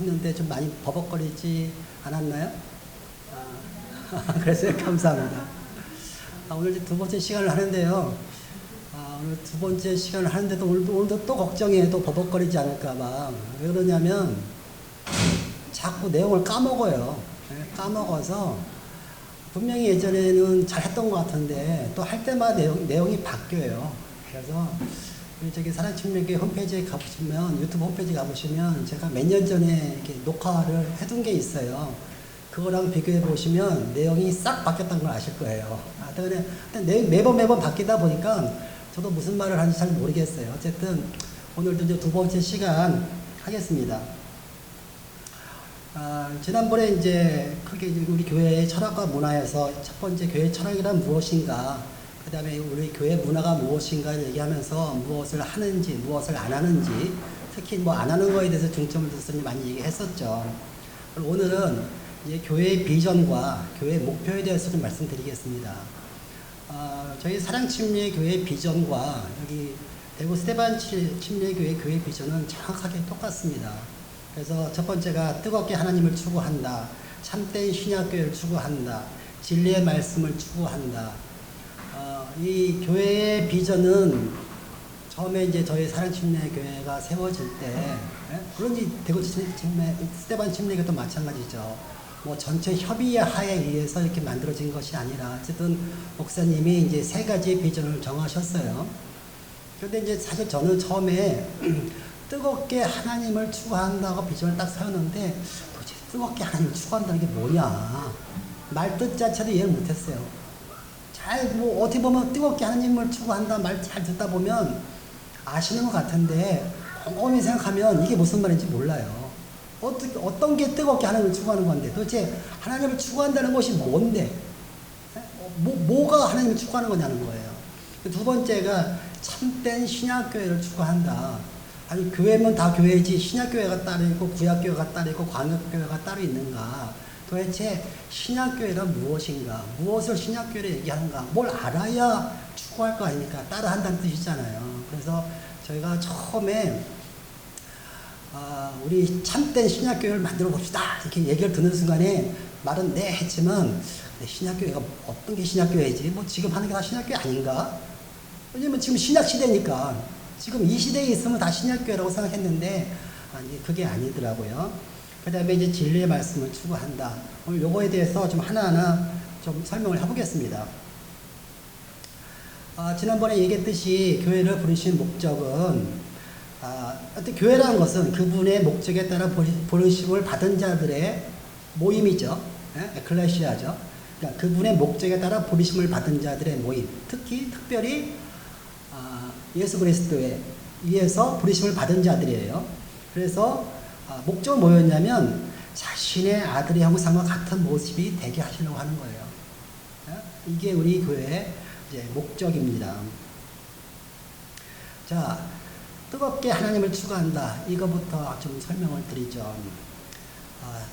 했는데 좀 많이 버벅거리지 않았나요? 그래서 감사합니다. 오늘 이제 두 번째 시간을 하는데요. 오늘 두 번째 시간을 하는데도 오늘도 또 걱정해. 또 버벅거리지 않을까봐. 왜 그러냐면 자꾸 내용을 까먹어요. 까먹어서 분명히 예전에는 잘 했던 것 같은데 또 할 때마다 내용이 바뀌어요. 그래서 저기 사랑침례교회 홈페이지에 가보시면, 유튜브 홈페이지 가보시면 제가 몇 년 전에 이렇게 녹화를 해둔 게 있어요. 그거랑 비교해 보시면 내용이 싹 바뀌었다는 걸 아실 거예요. 매번 바뀌다 보니까 저도 무슨 말을 하는지 잘 모르겠어요. 어쨌든 오늘도 이제 두 번째 시간 하겠습니다. 지난번에 이제 크게 우리 교회의 철학과 문화에서 첫 번째 교회 철학이란 무엇인가, 그 다음에 우리 교회 문화가 무엇인가를 얘기하면서 무엇을 하는지 무엇을 안 하는지, 특히 뭐 안 하는 거에 대해서 중점을 둬서 많이 얘기했었죠. 오늘은 이제 교회의 비전과 교회의 목표에 대해서 좀 말씀드리겠습니다. 저희 사랑침례교회 비전과 여기 대구 스테반 침례교회 교회 비전은 정확하게 똑같습니다. 그래서 첫 번째가 뜨겁게 하나님을 추구한다, 참된 신약교회를 추구한다, 진리의 말씀을 추구한다. 이 교회의 비전은 처음에 이제 저희 사랑침례교회가 세워질 때, 물론 이 대구 스테반 침례교회도 마찬가지죠. 뭐 전체 협의하에 의해서 이렇게 만들어진 것이 아니라 어쨌든 목사님이 이제 세 가지의 비전을 정하셨어요. 그런데 이제 사실 저는 처음에 뜨겁게 하나님을 추구한다고 비전을 딱 세웠는데 도대체 뜨겁게 하나님을 추구한다는 게 뭐냐, 말뜻 자체도 이해를 못했어요. 뭐 어떻게 보면 뜨겁게 하나님을 추구한다 말 잘 듣다 보면 아시는 것 같은데 곰곰이 생각하면 이게 무슨 말인지 몰라요. 어떤 게 뜨겁게 하나님을 추구하는 건데, 도대체 하나님을 추구한다는 것이 뭔데, 뭐가 하나님을 추구하는 거냐는 거예요. 두 번째가 참된 신약교회를 추구한다. 아니 교회면 다 교회지 신약교회가 따로 있고 구약교회가 따로 있고 광역교회가 따로 있는가. 도대체 신약교회란 무엇인가, 무엇을 신약교회로 얘기하는가, 뭘 알아야 추구할 거 아닙니까? 따라 한다는 뜻이잖아요. 그래서 저희가 처음에 우리 참된 신약교회를 만들어 봅시다 이렇게 얘기를 듣는 순간에 말은 네 했지만, 신약교회가 어떤 게 신약교회지, 뭐 지금 하는 게 다 신약교회 아닌가? 왜냐면 지금 신약시대니까 지금 이 시대에 있으면 다 신약교회라고 생각했는데 아니 그게 아니더라고요. 그 다음에 이제 진리의 말씀을 추구한다. 오늘 요거에 대해서 좀 하나하나 좀 설명을 해보겠습니다. 지난번에 얘기했듯이 교회를 부르신 목적은, 어떤 교회라는 것은 그분의 목적에 따라 부르심을 받은 자들의 모임이죠. 에클레시아죠. 그러니까 그분의 목적에 따라 부르심을 받은 자들의 모임. 특별히 예수 그리스도에 의해서 부르심을 받은 자들이에요. 그래서 목적은 뭐였냐면 자신의 아들의 형상과 같은 모습이 되게 하시려고 하는 거예요. 이게 우리 교회의 이제 목적입니다. 자, 뜨겁게 하나님을 추구한다. 이거부터 좀 설명을 드리죠.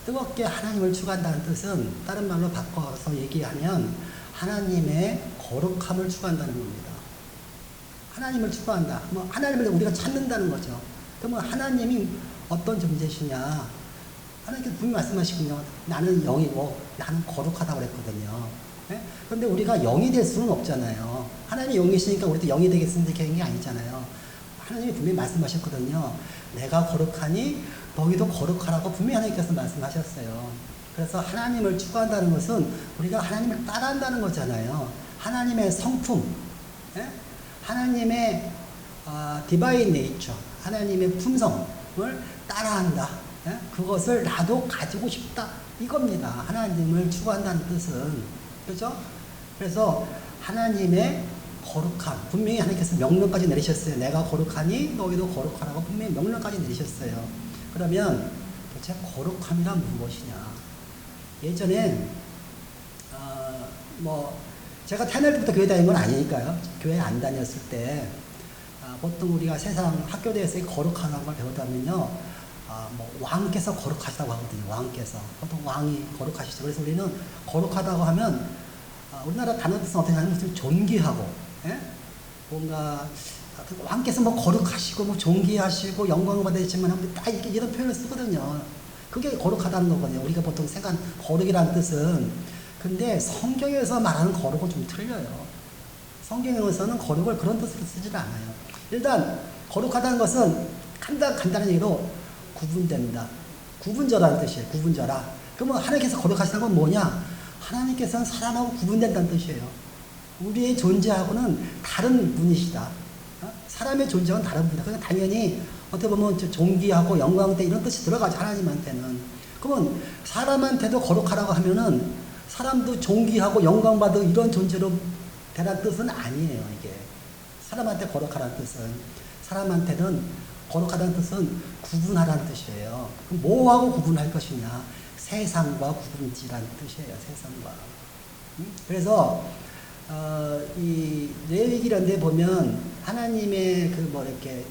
뜨겁게 하나님을 추구한다는 뜻은 다른 말로 바꿔서 얘기하면 하나님의 거룩함을 추구한다는 겁니다. 하나님을 추구한다. 뭐 하나님을 우리가 찾는다는 거죠. 그러면 하나님이 어떤 존재시냐? 하나님께서 분명히 말씀하시군요. 나는 영이고 나는 거룩하다고 그랬거든요. 그런데 우리가 영이 될 수는 없잖아요. 하나님이 영이시니까 우리도 영이 되겠습니다. 이렇게 한 게 아니잖아요. 하나님이 분명히 말씀하셨거든요. 내가 거룩하니 너희도 거룩하라고 분명히 하나님께서 말씀하셨어요. 그래서 하나님을 추구한다는 것은 우리가 하나님을 따라한다는 거잖아요. 하나님의 성품, 하나님의 디바인 네이처, 하나님의 품성을 따라한다. 그것을 나도 가지고 싶다. 이겁니다. 하나님을 추구한다는 뜻은. 그렇죠? 그래서 하나님의 거룩함, 분명히 하나님께서 명령까지 내리셨어요. 내가 거룩하니 너희도 거룩하라고 분명히 명령까지 내리셨어요. 그러면 도대체 거룩함이란 무엇이냐? 예전엔 제가 태어날 때부터 교회 다닌 건 아니니까요. 교회 안 다녔을 때 보통 우리가 세상 학교 대해서 거룩하다는 걸 배우다면요, 왕께서 거룩하시다고 하거든요. 왕께서 보통 왕이 거룩하시죠. 그래서 우리는 거룩하다고 하면 우리나라 단어 뜻은 어떻게 하냐면 좀 존귀하고, 뭔가 왕께서 뭐 거룩하시고 뭐 존귀하시고 영광을 받으시지만 딱 이렇게 이런 표현을 쓰거든요. 그게 거룩하다는 거거든요. 우리가 보통 생각하는 거룩이라는 뜻은. 근데 성경에서 말하는 거룩은 좀 틀려요. 성경에서는 거룩을 그런 뜻으로 쓰질 않아요. 일단 거룩하다는 것은 간단한 얘기로 구분된다. 구분절하는 뜻이에요. 구분절하. 그러면 하나님께서 거룩하시는 건 뭐냐? 하나님께서는 사람하고 구분된다는 뜻이에요. 우리의 존재하고는 다른 분이시다. 사람의 존재와는 다른 분이다. 그러니까 당연히 어떻게 보면 존귀하고 영광대 이런 뜻이 들어가죠. 하나님한테는. 그러면 사람한테도 거룩하라고 하면은 사람도 존귀하고 영광받을 이런 존재로 되라는 뜻은 아니에요. 이게 사람한테 거룩하라는 뜻은, 사람한테는 거룩하다는 뜻은 구분하라는 뜻이에요. 그럼 뭐하고 구분할 것이냐? 세상과 구분지라는 뜻이에요. 세상과. 그래서 이 레위기란 데 보면 하나님의 이렇게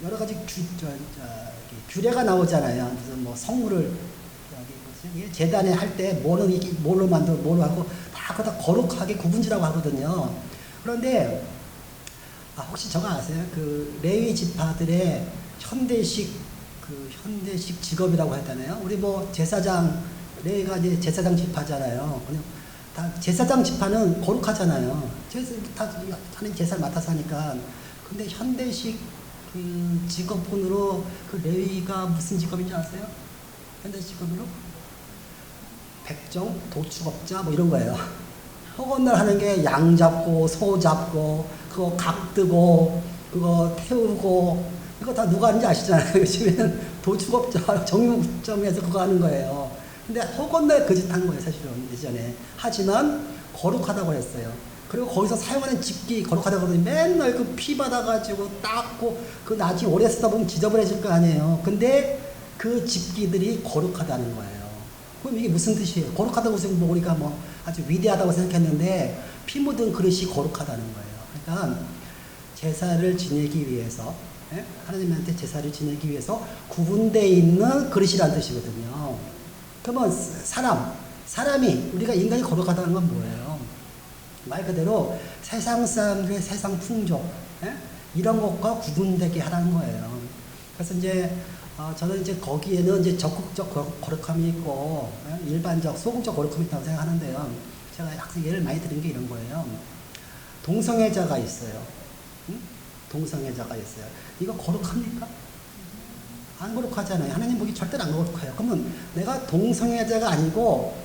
여러 가지 규례가 나오잖아요. 무슨 뭐 성물을 제단에 할 때 뭘로 만들어 뭘로 하고 다 그다 거룩하게 구분지라고 하거든요. 그런데 혹시 저거 아세요? 그 레위 지파들의 현대식 직업이라고 했잖아요. 우리 뭐 제사장, 레위가 이제 제사장 지파잖아요. 그냥 다 제사장 지파는 거룩하잖아요. 다 하나님 제사를 맡아서 하니까. 근데 현대식 그 직업군으로 그 레위가 무슨 직업인지 아세요? 현대식 직업으로? 백정, 도축업자 뭐 이런 거예요. 허건날 하는 게 양 잡고 소 잡고 그거 각 뜨고 그거 태우고 이거 다 누가 하는지 아시잖아요. 요즘에는 도축업자 정육점에서 그거 하는 거예요. 근데 허건날 그 짓 한 거예요. 사실은 예전에. 하지만 거룩하다고 했어요. 그리고 거기서 사용하는 집기 거룩하다고 그러더니 맨날 그 피 받아가지고 닦고 그 나중에 오래 쓰다 보면 지저분해질 거 아니에요. 근데 그 집기들이 거룩하다는 거예요. 그럼 이게 무슨 뜻이에요? 거룩하다고 해서 뭐 우리가 뭐 아주 위대하다고 생각했는데 피 묻은 그릇이 거룩하다는 거예요. 그러니까 제사를 지내기 위해서, 하나님한테 제사를 지내기 위해서 구분되어 있는 그릇이라는 뜻이거든요. 그러면 사람이 우리가 인간이 거룩하다는 건 뭐예요? 말 그대로 세상 사람들의 세상 풍조, 이런 것과 구분되게 하라는 거예요. 그래서 이제 저는 이제 거기에는 이제 적극적 거룩함이 있고 일반적 소극적 거룩함이 있다고 생각하는데요. 제가 항상 예를 많이 드린 게 이런 거예요. 동성애자가 있어요. 동성애자가 있어요. 이거 거룩합니까? 안 거룩하잖아요. 하나님 보기 절대로 안 거룩해요. 그러면 내가 동성애자가 아니고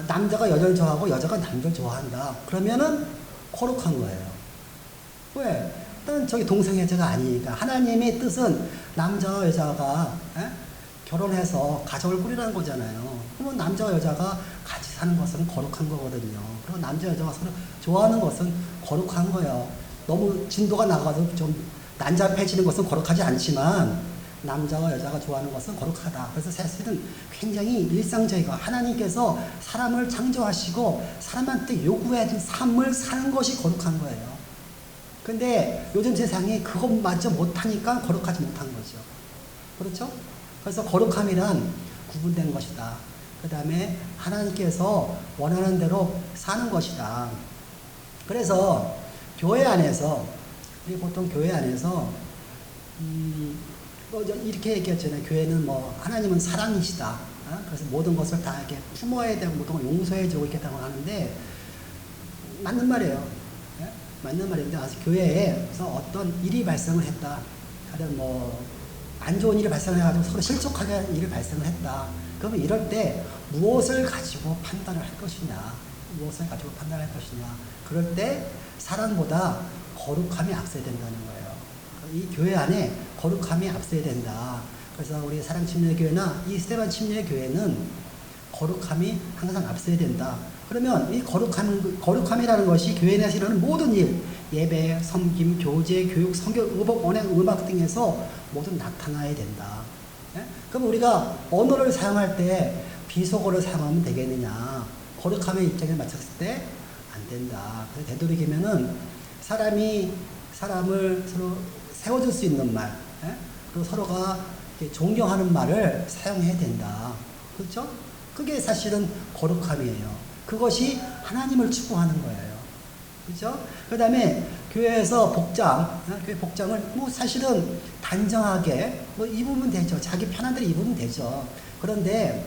남자가 여자를 좋아하고 여자가 남자를 좋아한다. 그러면은 거룩한 거예요. 왜? 일단 저기 동성애자가 아니니까. 하나님의 뜻은 남자와 여자가 결혼해서 가정을 꾸리라는 거잖아요. 그러면 남자와 여자가 같이 사는 것은 거룩한 거거든요. 그리고 남자 여자가 서로 좋아하는 것은 거룩한 거예요. 너무 진도가 나가서 좀 난잡해지는 것은 거룩하지 않지만 남자와 여자가 좋아하는 것은 거룩하다. 그래서 사실은 굉장히 일상적이고 하나님께서 사람을 창조하시고 사람한테 요구해준 삶을 사는 것이 거룩한 거예요. 근데 요즘 세상이 그것마저 못하니까 거룩하지 못한 거죠. 그렇죠? 그래서 거룩함이란 구분된 것이다. 그 다음에 하나님께서 원하는 대로 사는 것이다. 그래서 교회 안에서, 우리 보통 교회 안에서 이렇게 얘기했잖아요. 교회는 뭐 하나님은 사랑이시다. 그래서 모든 것을 다 이렇게 품어야 되고 모든 걸 용서해주고 이렇게 하는데 맞는 말이에요. 맞는 말인데 교회에서 어떤 일이 발생을 했다. 가령 뭐 안 좋은 일이 발생해가지고 서로 실족하게 하는 일이 발생을 했다. 그러면 이럴 때 무엇을 가지고 판단을 할 것이냐? 무엇을 가지고 판단할 것이냐? 그럴 때 사랑보다 거룩함이 앞서야 된다는 거예요. 이 교회 안에 거룩함이 앞서야 된다. 그래서 우리 사랑침례교회나 이 스테반 침례교회는 거룩함이 항상 앞서야 된다. 그러면 이 거룩함이라는 것이 교회 내에서 일어나는 모든 일, 예배, 섬김, 교제, 교육, 성경, 의복, 언행, 음악 등에서 모두 나타나야 된다. 그럼 우리가 언어를 사용할 때 비속어를 사용하면 되겠느냐? 거룩함의 입장에 맞췄을 때 안 된다. 그래서 되도록이면은 사람이 사람을 서로 세워줄 수 있는 말, 그리고 서로가 존경하는 말을 사용해야 된다. 그렇죠? 그게 사실은 거룩함이에요. 그것이 하나님을 추구하는 거예요. 그렇죠? 그 다음에 교회에서 교회 복장을 뭐 사실은 단정하게 뭐 입으면 되죠. 자기 편한 대로 입으면 되죠. 그런데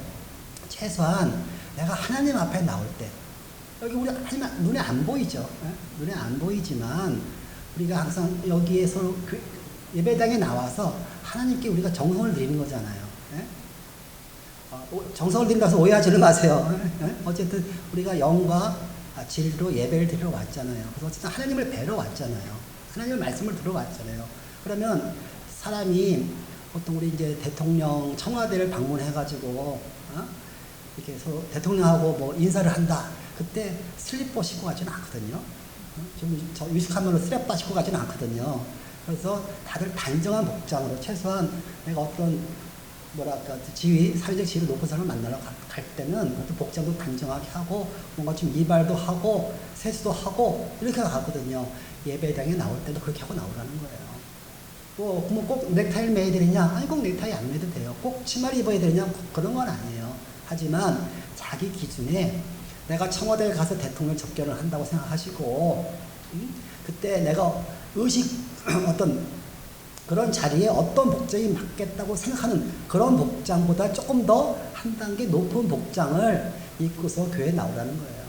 최소한 내가 하나님 앞에 나올 때, 여기 우리 하나님 눈에 안 보이죠. 눈에 안 보이지만 우리가 항상 여기에서 예배당에 나와서 하나님께 우리가 정성을 드리는 거잖아요. 정성을 드린다고 해서 오해하지는 마세요. 어쨌든 우리가 영과 진리로 예배를 드리러 왔잖아요. 그래서 어쨌든 하나님을 뵈러 왔잖아요. 하나님의 말씀을 들어 왔잖아요. 그러면 사람이 보통 우리 이제 대통령 청와대를 방문해가지고 이렇게 서로 대통령하고 뭐 인사를 한다. 그때 슬리퍼 신고 가지는 않거든요. 좀 위숙한 말로 스랩바 신고 가지는 않거든요. 그래서 다들 단정한 복장으로 최소한 내가 어떤 뭐랄까 사회적 지위를 높은 사람을 만나러 갈 때는 어떤 복장도 단정하게 하고 뭔가 좀 이발도 하고 세수도 하고 이렇게 가거든요. 예배당에 나올 때도 그렇게 하고 나오라는 거예요. 꼭 넥타이를 매야 되느냐? 아니 꼭 넥타이 안 매도 돼요. 꼭 치마를 입어야 되느냐? 그런 건 아니에요. 하지만 자기 기준에 내가 청와대에 가서 대통령 접견을 한다고 생각하시고 그때 내가 어떤 그런 자리에 어떤 복장이 맞겠다고 생각하는 그런 복장보다 조금 더 한 단계 높은 복장을 입고서 교회에 나오라는 거예요.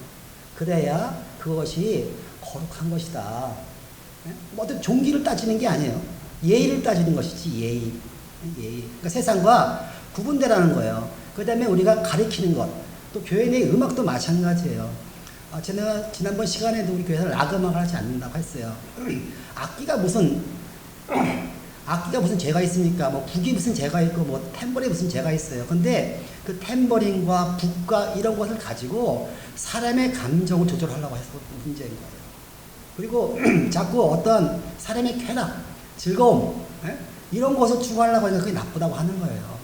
그래야 그것이 거룩한 것이다. 어떤 종기를 따지는 게 아니에요. 예의를 따지는 것이지, 예의. 그러니까 세상과 구분되라는 거예요. 그 다음에 우리가 가르치는 것, 또 교회 내 음악도 마찬가지예요. 제가 지난번 시간에도 우리 교회에서 락 음악을 하지 않는다고 했어요. 악기가 무슨 죄가 있습니까? 뭐 북이 무슨 죄가 있고 뭐 탬버린이 무슨 죄가 있어요. 근데 그 탬버린과 북과 이런 것을 가지고 사람의 감정을 조절하려고 해서 문제인 거예요. 그리고 자꾸 어떤 사람의 쾌락, 즐거움 이런 것을 추구하려고 하니까 그게 나쁘다고 하는 거예요.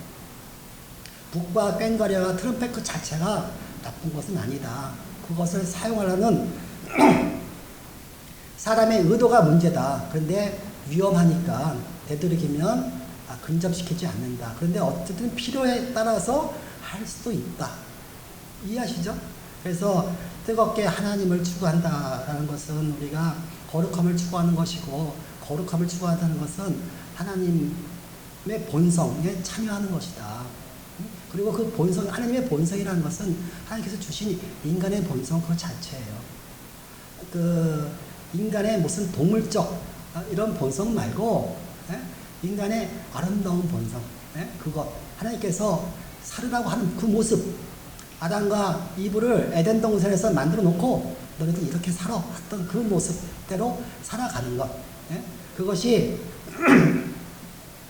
북과 꽹과리와 트럼펫 그 자체가 나쁜 것은 아니다. 그것을 사용하려는 사람의 의도가 문제다. 그런데 위험하니까 되도록이면 근접시키지 않는다. 그런데 어쨌든 필요에 따라서 할 수도 있다. 이해하시죠? 그래서 뜨겁게 하나님을 추구한다라는 것은 우리가 거룩함을 추구하는 것이고, 거룩함을 추구한다는 것은 하나님의 본성에 참여하는 것이다. 그리고 그 본성, 하나님의 본성이라는 것은 하나님께서 주신 인간의 본성 그 자체예요. 인간의 무슨 동물적 이런 본성 말고 인간의 아름다운 본성, 그것 하나님께서 살으라고 하는 그 모습, 아담과 이브를 에덴 동산에서 만들어 놓고 너희들 이렇게 살아 했던 그 모습대로 살아가는 것, 그것이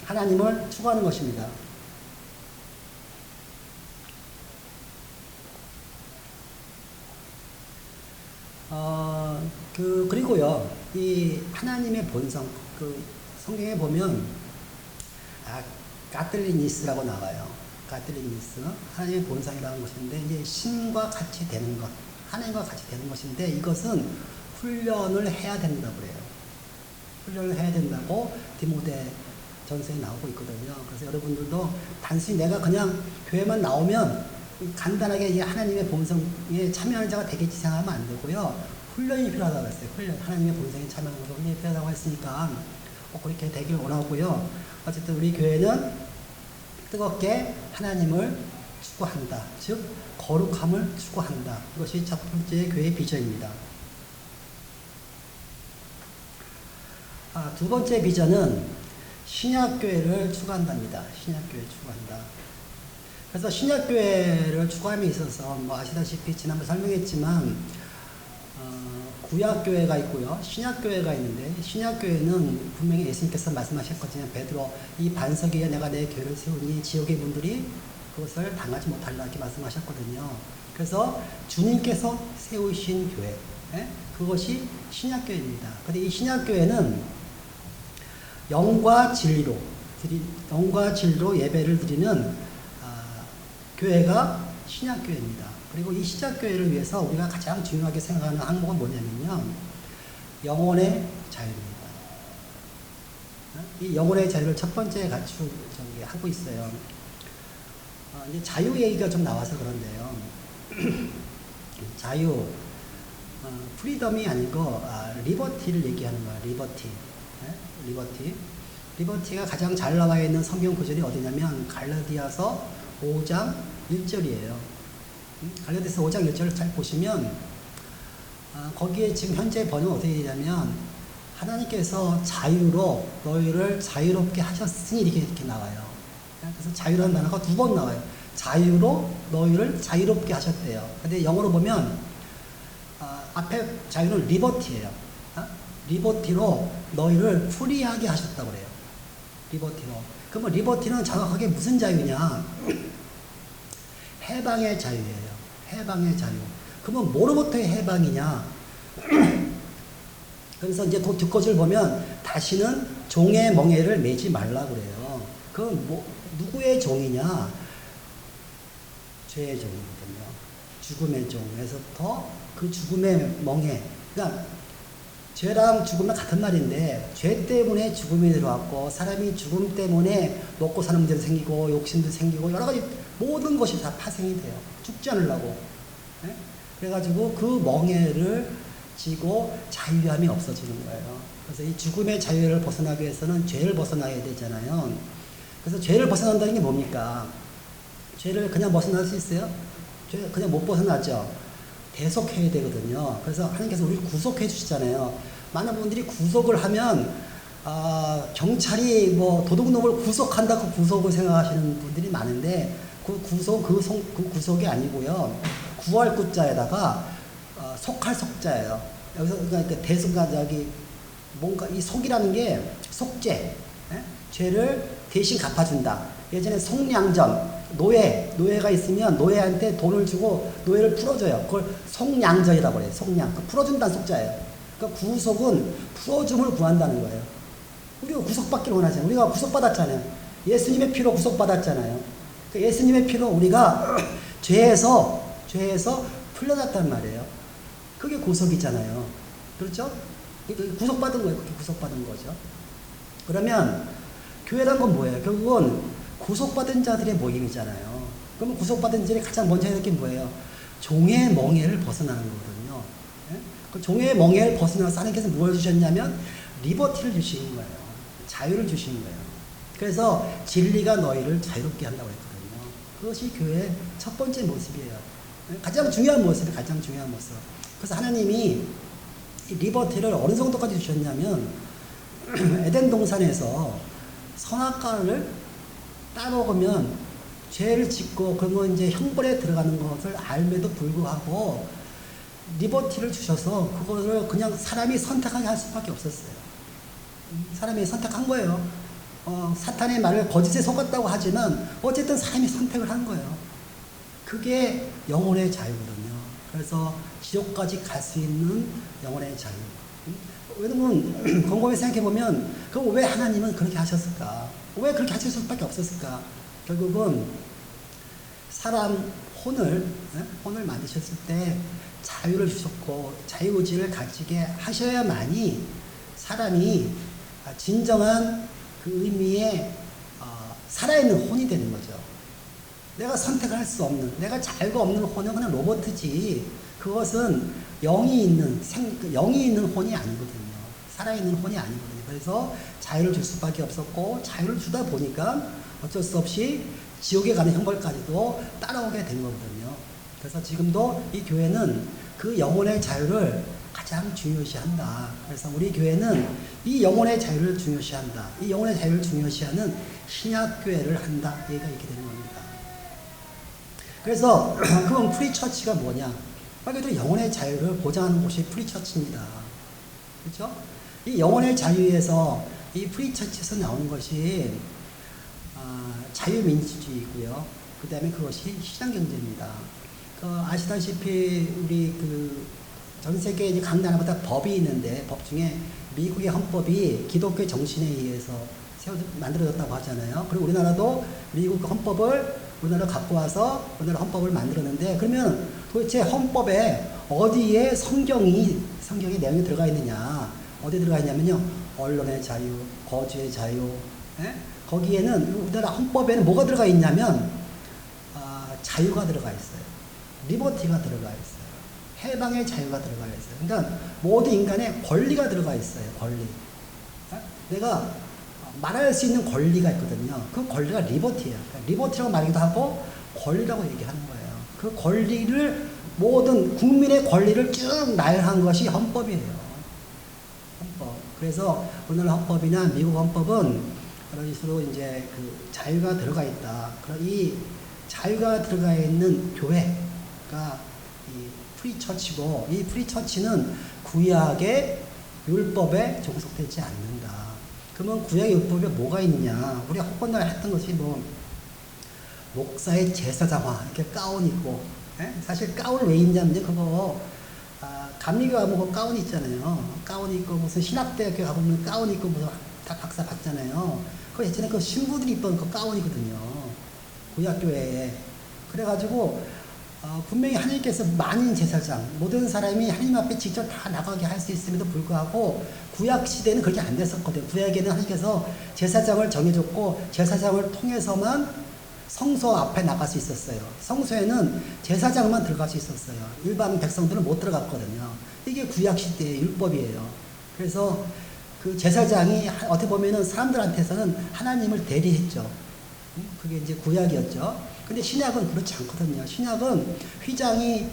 하나님을 추구하는 것입니다. 그리고요, 이 하나님의 본성, 성경에 보면, 가틀리니스라고 나와요. 가틀리니스. 하나님의 본성이라는 것인데, 이제 신과 같이 되는 것, 하나님과 같이 되는 것인데, 이것은 훈련을 해야 된다고 그래요. 훈련을 해야 된다고 디모데 전서에 나오고 있거든요. 그래서 여러분들도 단순히 내가 그냥 교회만 나오면 간단하게 이 하나님의 본성에 참여하는 자가 되겠지 생각하면 안 되고요. 훈련이 필요하다고 했어요. 훈련. 하나님의 본성에 참여하는 것도 훈련이 필요하다고 했으니까 꼭 그렇게 되길 원하고요. 어쨌든 우리 교회는 뜨겁게 하나님을 추구한다. 즉 거룩함을 추구한다. 이것이 첫 번째 교회의 비전입니다. 두 번째 비전은 신약교회를 추구한답니다. 신약교회 추구한다. 그래서 신약교회를 추구함에 있어서 아시다시피 지난번 설명했지만 구약교회가 있고요. 신약교회가 있는데, 신약교회는 분명히 예수님께서 말씀하셨거든요. 베드로, 이 반석 위에 내가 내 교회를 세우니 지옥의 분들이 그것을 당하지 못하리라 이렇게 말씀하셨거든요. 그래서 주님께서 세우신 교회, 그것이 신약교회입니다. 그런데 이 신약교회는 영과 진리로 예배를 드리는 교회가 신약교회입니다. 그리고 이 신약교회를 위해서 우리가 가장 중요하게 생각하는 항목은 뭐냐면요, 영혼의 자유입니다. 이 영혼의 자유를 첫 번째 하고 있어요. 이제 자유 얘기가 좀 나와서 그런데요. 자유, 프리덤이 아니고 리버티를 얘기하는 거야. 리버티. 리버티. 리버티가 가장 잘 나와 있는 성경 구절이 어디냐면 갈라디아서 5장 1절이에요. 갈라디아서 5장 1절을 잘 보시면 거기에 지금 현재 번역은 어떻게 되냐면 하나님께서 자유로 너희를 자유롭게 하셨으니 이렇게 나와요. 그래서 자유라는 단어가 2번 나와요. 자유로 너희를 자유롭게 하셨대요. 근데 영어로 보면 앞에 자유는 리버티예요. 리버티로 너희를 프리하게 하셨다고 그래요. 리버티로. 그러면 리버티는 정확하게 무슨 자유냐? 해방의 자유예요. 해방의 자유. 그러면 뭐로부터의 해방이냐? 그래서 이제 뒷것을 보면 다시는 종의 멍에를 매지 말라고 그래요. 그건 누구의 종이냐? 죄의 종이거든요. 죽음의 종에서부터 그 죽음의 멍에. 그러니까 죄랑 죽음은 같은 말인데 죄 때문에 죽음이 들어왔고 사람이 죽음 때문에 먹고 사는 문제도 생기고 욕심도 생기고 여러 가지 모든 것이 다 파생이 돼요. 죽지 않으려고. 네? 그래가지고 그 멍에를 지고 자유함이 없어지는 거예요. 그래서 이 죽음의 자유를 벗어나기 위해서는 죄를 벗어나야 되잖아요. 그래서 죄를 벗어난다는 게 뭡니까? 죄를 그냥 벗어날 수 있어요? 죄 그냥 못 벗어나죠. 대속해야 되거든요. 그래서 하나님께서 우리를 구속해 주시잖아요. 많은 분들이 구속을 하면 경찰이 뭐 도둑놈을 구속한다고 구속을 생각하시는 분들이 많은데 그 구속이 아니고요. 구할 구자에다가 속할 속자예요. 여기서 그러니까 대속가 저기 뭔가 이 속이라는 게 속죄, 죄를 대신 갚아준다. 예전에 속량전 노예가 있으면 노예한테 돈을 주고 노예를 풀어줘요. 그걸 속량전이라고 그래요. 속량. 풀어준다는 속자예요. 그러니까 구속은 풀어줌을 구한다는 거예요. 우리가 구속받기를 원하잖아요. 우리가 구속받았잖아요. 예수님의 피로 구속받았잖아요. 그러니까 예수님의 피로 우리가 죄에서 풀려났단 말이에요. 그게 구속이잖아요. 그렇죠? 구속받은 거예요. 그게 구속받은 거죠. 그러면 교회란 건 뭐예요? 결국은 구속받은 자들의 모임이잖아요. 그러면 구속받은 자들이 가장 먼저 해야 될 게 뭐예요? 종의 멍에를 벗어나는 거거든요. 예? 그 종의 멍에를 벗어나서 하나님께서 무엇을 주셨냐면 리버티를 주시는 거예요. 자유를 주시는 거예요. 그래서 진리가 너희를 자유롭게 한다고 했거든요. 그것이 교회의 첫 번째 모습이에요. 가장 중요한 모습이 가장 중요한 모습. 그래서 하나님이 이 리버티를 어느 정도까지 주셨냐면 에덴 동산에서 선악과를 따먹으면 죄를 짓고 그러면 이제 형벌에 들어가는 것을 알매도 불구하고 리버티를 주셔서 그거를 그냥 사람이 선택하게 할 수밖에 없었어요. 사람이 선택한 거예요. 사탄의 말을 거짓에 속았다고 하지만 어쨌든 사람이 선택을 한 거예요. 그게 영혼의 자유거든요. 그래서 지옥까지 갈 수 있는 영혼의 자유. 왜냐면 곰곰이 생각해보면 그럼 왜 하나님은 그렇게 하셨을까? 왜 그렇게 하실 수밖에 없었을까? 결국은 사람 혼을 만드셨을 때 자유를 주셨고 자유의지를 가지게 하셔야만이 사람이 진정한 그 의미의 살아있는 혼이 되는 거죠. 내가 선택할 수 없는, 내가 자유가 없는 혼은 그냥 로봇이지 그것은 영이 있는 혼이 아니거든요. 살아있는 혼이 아니거든요. 그래서 자유를 줄 수밖에 없었고 자유를 주다 보니까 어쩔 수 없이 지옥에 가는 형벌까지도 따라오게 된 거거든요. 그래서 지금도 이 교회는 그 영혼의 자유를 가장 중요시한다. 그래서 우리 교회는 이 영혼의 자유를 중요시한다. 이 영혼의 자유를 중요시하는 신약교회를 한다. 얘가 이렇게 되는 겁니다. 그래서 그럼 프리처치가 뭐냐? 말 그대로 영혼의 자유를 보장하는 곳이 프리처치입니다. 그렇죠? 이 영혼의 자유에서 이 프리처치에서 나오는 것이 자유민주주의이고요. 그 다음에 그것이 시장경제입니다. 아시다시피 우리 전 세계 이제 각 나라마다 법이 있는데 법 중에 미국의 헌법이 기독교 정신에 의해서 만들어졌다고 하잖아요. 그리고 우리나라도 미국 헌법을 우리나라 갖고 와서 우리나라 헌법을 만들었는데 그러면 도대체 헌법에 어디에 성경의 내용이 들어가 있느냐? 어디 들어가 있냐면요. 언론의 자유, 거주의 자유. 예? 거기에는 우리나라 헌법에는 뭐가 들어가 있냐면 자유가 들어가 있어요. 리버티가 들어가 있어요. 해방의 자유가 들어가 있어요. 그러니까 모든 인간의 권리가 들어가 있어요. 권리. 내가 말할 수 있는 권리가 있거든요. 그 권리가 리버티예요. 그러니까 리버티라고 말하기도 하고 권리라고 얘기하는 거예요. 그 권리를 모든 국민의 권리를 쭉 나열한 것이 헌법이에요. 헌법. 그래서 오늘 헌법이나 미국 헌법은 그런 식으로 이제 그 자유가 들어가 있다. 그런 이 자유가 들어가 있는 교회가 이 프리처치고, 이 프리처치는 구약의 율법에 종속되지 않는다. 그러면 구약의 율법에 뭐가 있냐? 우리가 헌법날 했던 것이 뭐 목사의 제사장화, 이렇게 가운 입고, 사실 가운을 왜 입냐면 그거 감리교 가면 가운 있잖아요. 가운 입고 무슨 신학대학교 가보면 가운 입고 무슨 다 박사 받잖아요. 그거 예전에 그 신부들이 입던 그 가운이거든요. 구약교회에. 그래가지고 분명히 하나님께서 만인 제사장, 모든 사람이 하나님 앞에 직접 다 나가게 할 수 있음에도 불구하고 구약 시대는 그렇게 안 됐었거든요. 구약에는 하나님께서 제사장을 정해줬고 제사장을 통해서만 성소 앞에 나갈 수 있었어요. 성소에는 제사장만 들어갈 수 있었어요. 일반 백성들은 못 들어갔거든요. 이게 구약 시대의 율법이에요. 그래서 그 제사장이 어떻게 보면은 사람들한테서는 하나님을 대리했죠. 그게 이제 구약이었죠. 근데 신약은 그렇지 않거든요. 신약은 휘장이,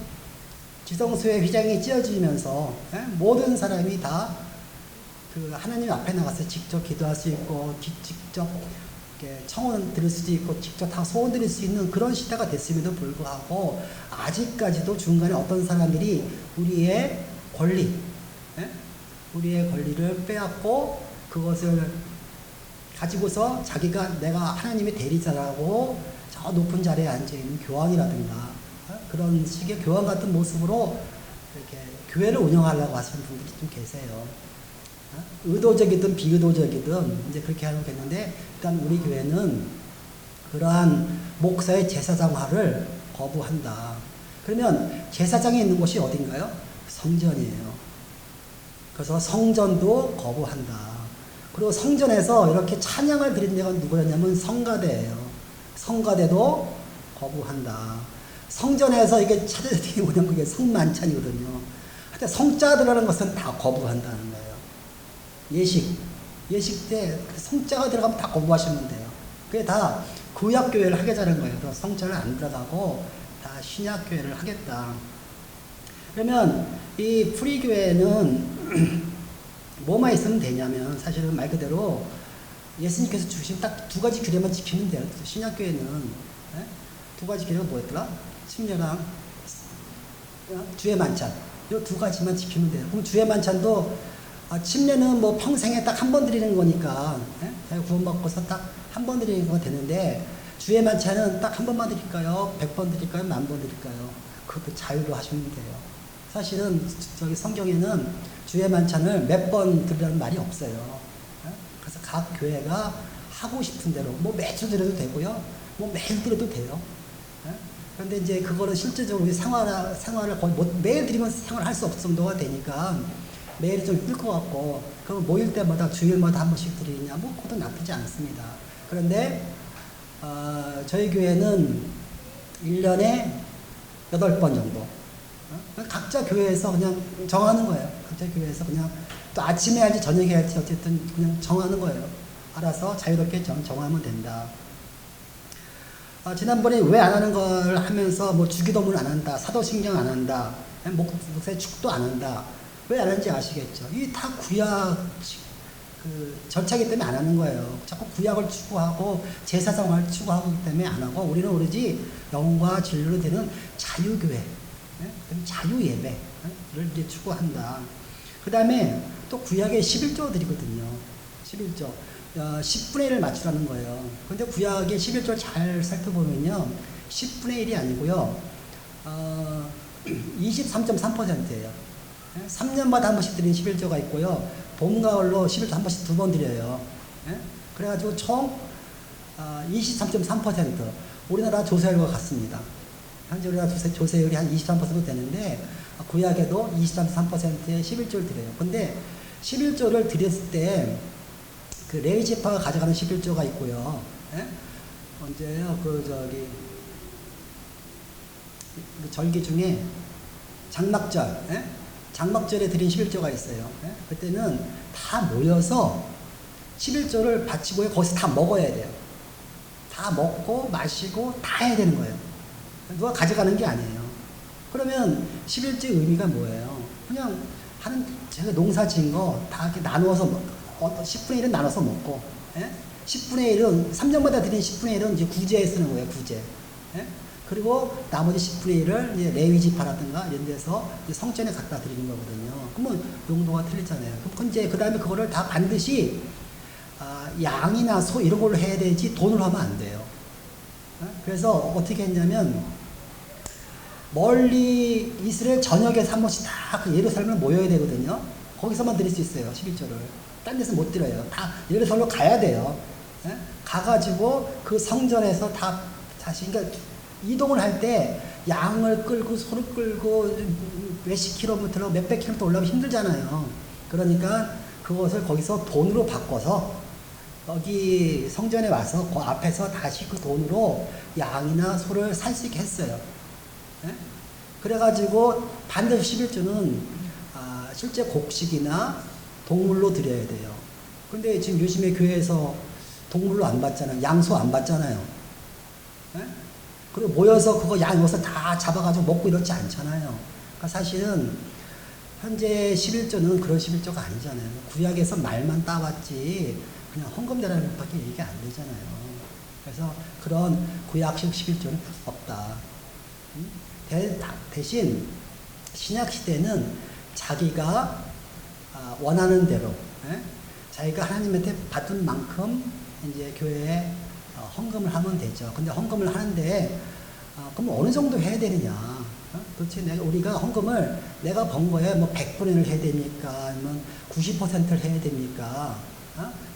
지성소에 휘장이 찧어지면서 모든 사람이 다 그 하나님 앞에 나가서 직접 기도할 수 있고, 직접 청원 드릴 수도 있고, 직접 다 소원 드릴 수 있는 그런 시대가 됐음에도 불구하고, 아직까지도 중간에 어떤 사람들이 우리의 권리, 우리의 권리를 빼앗고, 그것을 가지고서 자기가 내가 하나님의 대리자라고 저 높은 자리에 앉아있는 교황이라든가 그런 식의 교황 같은 모습으로 이렇게 교회를 운영하려고 하시는 분들이 좀 계세요. 의도적이든 비의도적이든 이제 그렇게 하려고 했는데, 일단 우리 교회는 그러한 목사의 제사장화를 거부한다. 그러면 제사장이 있는 곳이 어딘가요? 성전이에요. 그래서 성전도 거부한다. 그리고 성전에서 이렇게 찬양을 드린 데가 누구였냐면 성가대예요. 성가대도 거부한다. 성전에서 이게 찾아드리는 뭐냐면 그게 성만찬이거든요. 하여튼 성자 들어가는 것은 다 거부한다는 거예요. 예식 때 성자가 들어가면 다 거부하시면 돼요. 그게 다 구약교회를 하겠다는 거예요. 그래서 성자는 안 들어가고 다 신약교회를 하겠다. 그러면 이 프리교회는 뭐만 있으면 되냐면 사실은 말 그대로 예수님께서 주신 딱 두 가지 규례만 지키면 돼요. 신약교회는 두 가지 규례가 뭐였더라? 침례랑 주의 만찬, 이 두 가지만 지키면 돼요. 그럼 주의 만찬도 침례는 뭐 평생에 딱 한 번 드리는 거니까 구원받고서 딱 한 번 드리는 거 되는데, 주의 만찬은 딱 한 번만 드릴까요? 100번 드릴까요? 10,000번 드릴까요? 그것도 자유로 하시면 돼요. 사실은 저기 성경에는 주의 만찬을 몇 번 드리라는 말이 없어요. 그래서 각 교회가 하고 싶은 대로 뭐 매주 드려도 되고요, 뭐 매일 드려도 돼요. 그런데 이제 그거를 실제적으로 생활을 거의 매일 드리면 생활할 수 없을 정도가 되니까 매일 좀 힘들 것 같고, 그럼 모일 때마다 주일마다 한 번씩 드리냐, 뭐 그것도 나쁘지 않습니다. 그런데 저희 교회는 1년에 8번 정도 각자 교회에서 그냥 정하는 거예요. 각자 교회에서 그냥 또 아침에 할지 저녁에 할지 어쨌든 그냥 정하는 거예요. 알아서 자유롭게 정하면 된다. 지난번에 왜 안 하는 걸 하면서 뭐 주기도문 안 한다, 사도신경 안 한다, 목사의 축도 안 한다, 왜 안 하는지 아시겠죠? 이게 다 구약 그 절차기 때문에 안 하는 거예요. 자꾸 구약을 추구하고 제사장을 추구하기 때문에 안 하고, 우리는 오로지 영과 진리로 되는 자유교회, 자유예배를 이제 추구한다. 그 다음에 또 구약에 11조 드리거든요. 11조. 10분의 1을 맞추라는 거예요. 근데 구약의 11조를 잘 살펴보면요, 10분의 1이 아니고요, 23.3%예요. 3년마다 한 번씩 드리는 11조가 있고요, 봄, 가을로 11조 한 번씩 2번 드려요. 그래가지고 총 23.3%. 우리나라 조세율과 같습니다. 현재 우리나라 조세율이 한 23% 되는데, 구약에도 23.3%의 11조를 드려요. 근데 11조를 드렸을 때 그 레위지파가 가져가는 11조가 있고요. 언제요? 그 절기 중에 장막절, 예? 장막절에 드린 11조가 있어요. 예? 그때는 다 모여서 11조를 바치고 거기서 다 먹어야 돼요. 다 먹고 마시고 다 해야 되는 거예요. 누가 가져가는 게 아니에요. 그러면 11조의 의미가 뭐예요? 그냥 제가 농사 지은 거 다 이렇게 나누어서 10분의 1은 나눠서 먹고, 예? 10분의 1은 3년마다 드린 10분의 1은 이제 구제에 쓰는 거예요. 구제. 예? 그리고 나머지 10분의 1을 이제 레위 지파라든가 이런 데서 성전에 갖다 드리는 거거든요. 그러면 용도가 틀리잖아요. 그럼 이제 그 다음에 그거를 다 반드시 양이나 소 이런 걸로 해야 되지 돈으로 하면 안 돼요. 그래서 어떻게 했냐면 멀리 이스라엘 전역에서 한 번씩 다 그 예루살렘을 모여야 되거든요. 거기서만 드릴 수 있어요. 11조를. 딴 데서 못 드려요. 다 예루살렘로 가야 돼요. 예? 가가지고 그 성전에서 다 다시 그러니까 이동을 할 때 양을 끌고 소를 끌고 몇십 킬로미터 몇백 킬로미터 올라가기 힘들잖아요. 그러니까 그것을 거기서 돈으로 바꿔서 여기 성전에 와서 그 앞에서 다시 그 돈으로 양이나 소를 살 수 있게 했어요. 예? 그래가지고 반드시 11조는 실제 곡식이나 동물로 드려야 돼요. 근데 지금 요즘에 교회에서 동물로 안 받잖아요. 양소 안 받잖아요. 예? 그리고 모여서 그거 양 여기서 다 잡아가지고 먹고 이렇지 않잖아요. 그러니까 사실은 현재 11조는 그런 11조가 아니잖아요. 구약에서 말만 따왔지 그냥 헌금대라는 것밖에 얘기 안 되잖아요. 그래서 그런 구약식 11조는 없다. 대신 신약 시대는 자기가 원하는 대로, 예? 자기가 하나님한테 받은 만큼 이제 교회에 헌금을 하면 되죠. 근데 헌금을 하는데 그럼 어느 정도 해야 되느냐? 도대체 우리가 헌금을 내가 번 거에 뭐 100분의 1을 해야 됩니까? 아니면 90%를 해야 됩니까?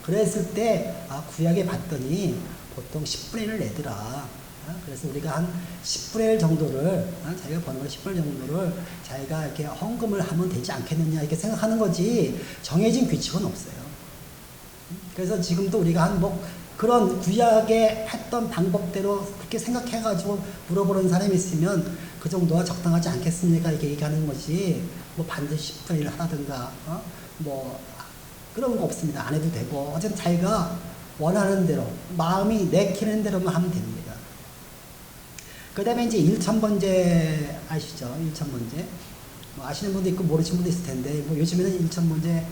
그랬을 때 구약에 봤더니 보통 10분의 1을 내더라. 그래서 우리가 한 10분의 1 정도를 자기가 버는 거 10분의 1 정도를 자기가 이렇게 헌금을 하면 되지 않겠느냐 이렇게 생각하는 거지 정해진 규칙은 없어요. 그래서 지금도 우리가 한 뭐 그런 구약에 했던 방법대로 그렇게 생각해가지고 물어보는 사람이 있으면 그 정도가 적당하지 않겠습니까? 이렇게 얘기하는 것이 뭐 반드시 10분의 1을 하라든가 뭐 그런 거 없습니다. 안 해도 되고 어쨌든 자기가 원하는 대로 마음이 내키는 대로만 하면 됩니다. 그 다음에 이제 1천번제 아시죠? 1천번제. 뭐 아시는 분도 있고 모르시는 분도 있을 텐데, 뭐 요즘에는 1천번제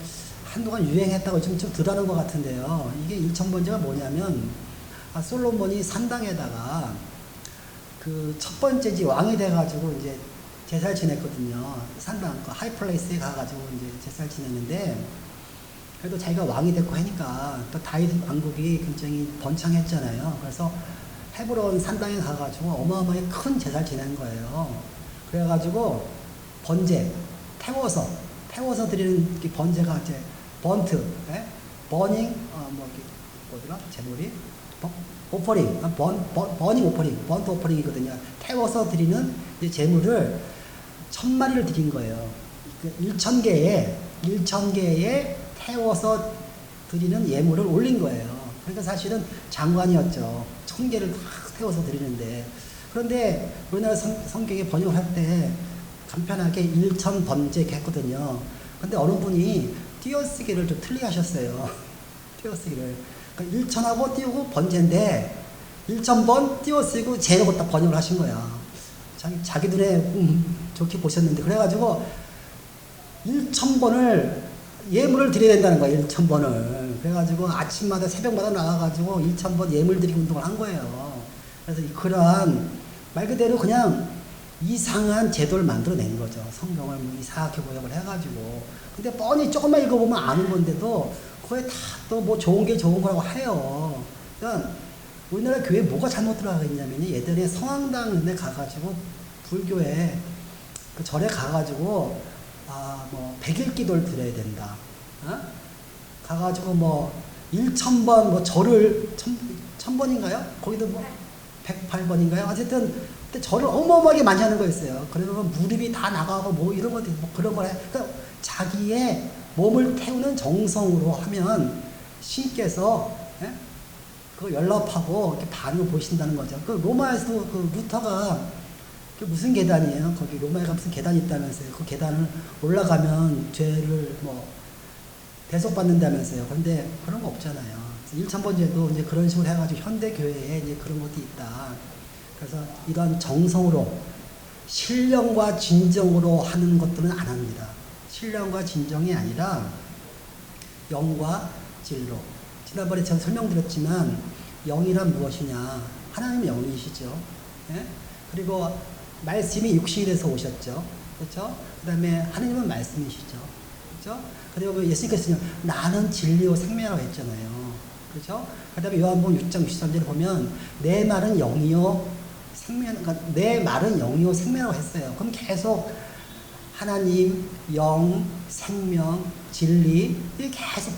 한동안 유행했다고 좀 덜하는 것 같은데요. 이게 1천번제가 뭐냐면, 솔로몬이 산당에다가 그 첫 번째지 왕이 돼가지고 이제 제사를 지냈거든요. 산당, 그 하이플레이스에 가가지고 이제 제사를 지냈는데, 그래도 자기가 왕이 됐고 하니까 또 다윗 왕국이 굉장히 번창했잖아요. 그래서 헤브론 산당에 가가지고 어마어마하게 큰 제사를 지낸 거예요. 그래가지고 번제, 태워서 드리는 번제가 이제 번트, 예? 버닝, 뭐더라? 제목이? 오퍼링, 버닝 오퍼링, 번트 오퍼링이거든요. 태워서 드리는 이제 제물을 1000마리를 드린 거예요. 1000개에 태워서 드리는 예물을 올린 거예요. 그러니까 사실은 장관이었죠. 1000개를 다 태워서 드리는데. 그런데 우리나라 성경에 번역을 할 때 간편하게 1000번제 했거든요. 근데 어느 분이 띄어쓰기를 좀 틀리게 하셨어요. 띄어쓰기를. 그러니까 1000하고 띄우고 번제인데 1000번 띄어쓰고 제로 딱 번역을 하신 거야. 자기 눈에 좋게 보셨는데. 그래가지고 1000번을 예물을 드려야 된다는 거야. 1000번을. 그래가지고 아침마다 새벽마다 나가가지고 1000번 예물 드리기 운동을 한 거예요. 그래서 그러한 말 그대로 그냥 이상한 제도를 만들어낸 거죠. 성경을 뭐 이상하게 번역을 해가지고. 근데 뻔히 조금만 읽어보면 아는 건데도 그거에 다 또 뭐 좋은 게 좋은 거라고 해요. 그러니까 우리나라 교회에 뭐가 잘못 들어가 있냐면 예전에 성황당에 가가지고 불교에 그 절에 가가지고 뭐 100일 기도를 드려야 된다. 가가지고 뭐 1000번 뭐 절을 1000번인가요? 거기도 뭐 108번인가요? 어쨌든 그때 절을 어마어마하게 많이 하는 거였어요. 그래서 무릎이 다 나가고 뭐 이런 거 뭐 그런 걸 해. 그러니까 자기의 몸을 태우는 정성으로 하면 신께서 그거 연락하고 이렇게 반응을 보신다는 거죠. 그 로마에서도 그 루터가 그 무슨 계단이에요? 거기 로마에 무슨 계단이 있다면서요. 그 계단을 올라가면 죄를 뭐 대속받는다면서요. 그런데 그런 거 없잖아요. 1,000번째도 이제 그런 식으로 해가지고 현대교회에 이제 그런 것도 있다. 그래서 이런 정성으로 신령과 진정으로 하는 것들은 안 합니다. 신령과 진정이 아니라 영과 진로. 지난번에 제가 설명드렸지만 영이란 무엇이냐? 하나님의 영이시죠. 예? 그리고 말씀이 육신이 돼서 오셨죠. 그렇죠? 그 다음에 하나님은 말씀이시죠. 그렇죠? 그리고 예수님께서는 나는 진리요 생명이라고 했잖아요. 그렇죠? 그 다음에 요한복음 6장 63절에 보면 내 말은 영이요 생명, 그러니까 내 말은 영이요 생명이라고 했어요. 그럼 계속 하나님, 영, 생명, 진리 이게 계속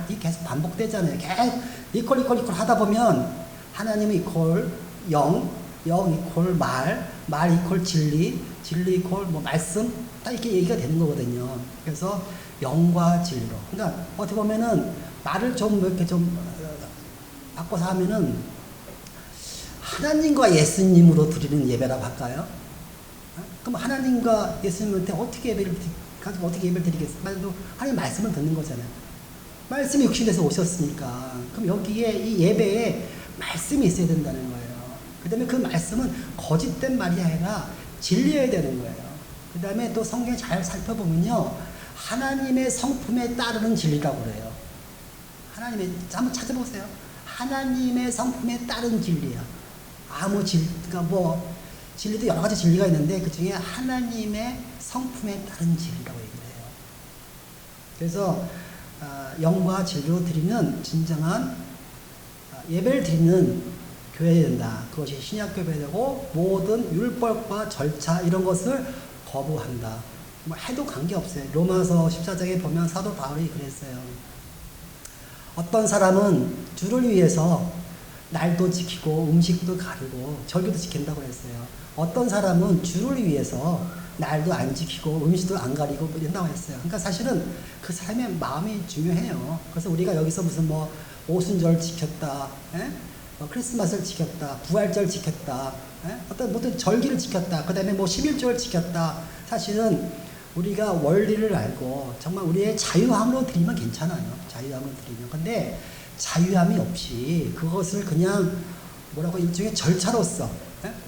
이게 계속 반복되잖아요. 계속 이퀄 하다 보면 하나님은 이퀄 영 이퀄 말 이퀄 진리 이퀄 뭐 말씀 딱 이렇게 얘기가 되는 거거든요. 그래서 영과 진리로. 그러니까 어떻게 보면은 말을 좀 이렇게 좀 바꿔서 하면은 하나님과 예수님으로 드리는 예배라고 할까요? 그럼 하나님과 예수님한테 어떻게 예배를 드리겠어요? 말도 하나님 말씀을 듣는 거잖아요. 말씀이 육신에서 오셨으니까. 그럼 여기에 이 예배에 말씀이 있어야 된다는 거예요. 그 다음에 그 말씀은 거짓된 말이 아니라 진리여야 되는 거예요. 그 다음에 또 성경 잘 살펴보면요. 하나님의 성품에 따르는 진리라고 그래요. 한번 찾아보세요. 하나님의 성품에 따른 진리야. 그러니까 뭐, 진리도 여러 가지 진리가 있는데 그 중에 하나님의 성품에 따른 진리라고 얘기를 해요. 그래서 영과 진리로 드리는 진정한 예배를 드리는 교회가 된다. 그것이 신약교회되고 모든 율법과 절차 이런 것을 거부한다. 뭐 해도 관계없어요. 로마서 14장에 보면 사도 바울이 그랬어요. 어떤 사람은 주를 위해서 날도 지키고 음식도 가리고 절기도 지킨다고 했어요. 어떤 사람은 주를 위해서 날도 안 지키고 음식도 안 가리고 이런다고 했어요. 그러니까 사실은 그 사람의 마음이 중요해요. 그래서 우리가 여기서 무슨 뭐 오순절 지켰다, 크리스마스를 지켰다, 부활절 지켰다, 어떤 모든 절기를 지켰다, 그 다음에 뭐 11조를 지켰다. 사실은 우리가 원리를 알고 정말 우리의 자유함으로 드리면 괜찮아요. 자유함으로 드리면. 근데 자유함이 없이 그것을 그냥 뭐라고 일종의 절차로서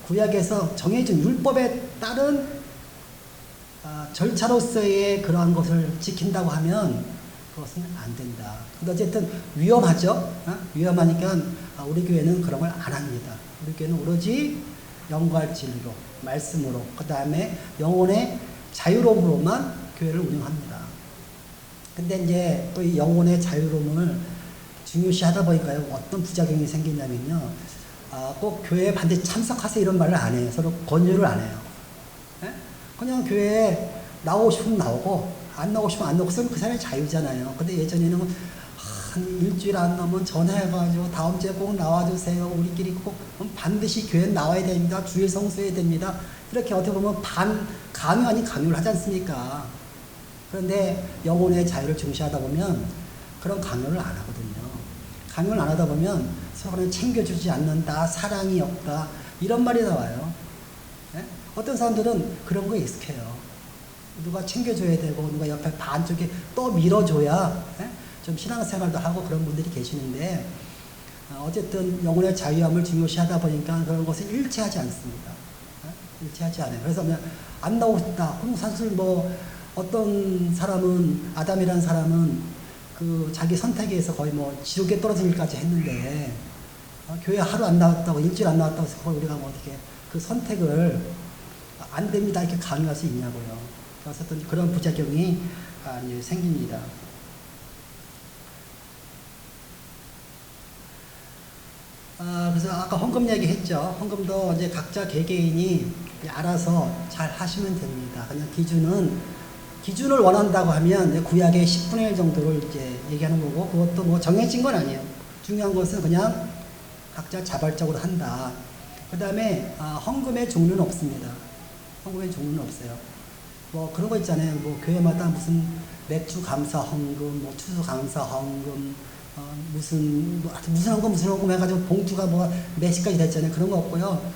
구약에서 정해진 율법에 따른 절차로서의 그러한 것을 지킨다고 하면 그것은 안 된다. 근데 어쨌든 위험하죠. 위험하니까 우리 교회는 그런 걸 안 합니다. 우리 교회는 오로지 영과 진리로 말씀으로 그 다음에 영혼의 자유로움으로만 교회를 운영합니다. 근데 이제 또 이 영혼의 자유로움을 중요시하다 보니까요, 어떤 부작용이 생기냐면요, 꼭 교회에 반드시 참석하세요 이런 말을 안 해요. 서로 권유를 안 해요. 그냥 교회에 나오고 싶으면 나오고 안 나오고 싶으면 안 나오고 그 사람의 자유잖아요. 근데 예전에는 한 일주일 안 나오면 전화해가지고 다음 주에 꼭 나와주세요. 우리끼리 꼭 반드시 교회에 나와야 됩니다. 주일 성수해야 됩니다. 이렇게 어떻게 보면 강요 아닌 강요를 하지 않습니까? 그런데 영혼의 자유를 중시하다 보면 그런 강요를 안 하거든요. 강요를 안 하다 보면 서로는 챙겨주지 않는다, 사랑이 없다 이런 말이 나와요. 어떤 사람들은 그런 거에 익숙해요. 누가 챙겨줘야 되고 누가 옆에 반쪽에 또 밀어줘야 좀 신앙생활도 하고 그런 분들이 계시는데 어쨌든 영혼의 자유함을 중요시하다 보니까 그런 것을 일치하지 않습니다. 일치하지 않아요. 그래서 그냥 안 나오고 싶다. 그럼 사실 뭐 어떤 사람은 아담이라는 사람은 그 자기 선택에 의해서 거의 뭐 지옥에 떨어질 일까지 했는데 교회 하루 안 나왔다고 일주일 안 나왔다고 해서 우리가 뭐 어떻게 그 선택을 안 됩니다 이렇게 강요할 수 있냐고요. 그래서 어떤 그런 부작용이 생깁니다. 그래서 아까 헌금 얘기했죠. 헌금도 이제 각자 개개인이 알아서 잘 하시면 됩니다. 그냥 기준을 원한다고 하면 이제 구약의 10분의 1 정도를 이제 얘기하는 거고 그것도 뭐 정해진 건 아니에요. 중요한 것은 그냥 각자 자발적으로 한다. 그 다음에 헌금의 종류는 없습니다. 헌금의 종류는 없어요. 뭐 그런 거 있잖아요. 뭐 교회마다 무슨 맥주 감사 헌금, 뭐 추수 감사 헌금, 무슨 헌금 해가지고 봉투가 뭐 몇 시까지 됐잖아요. 그런 거 없고요.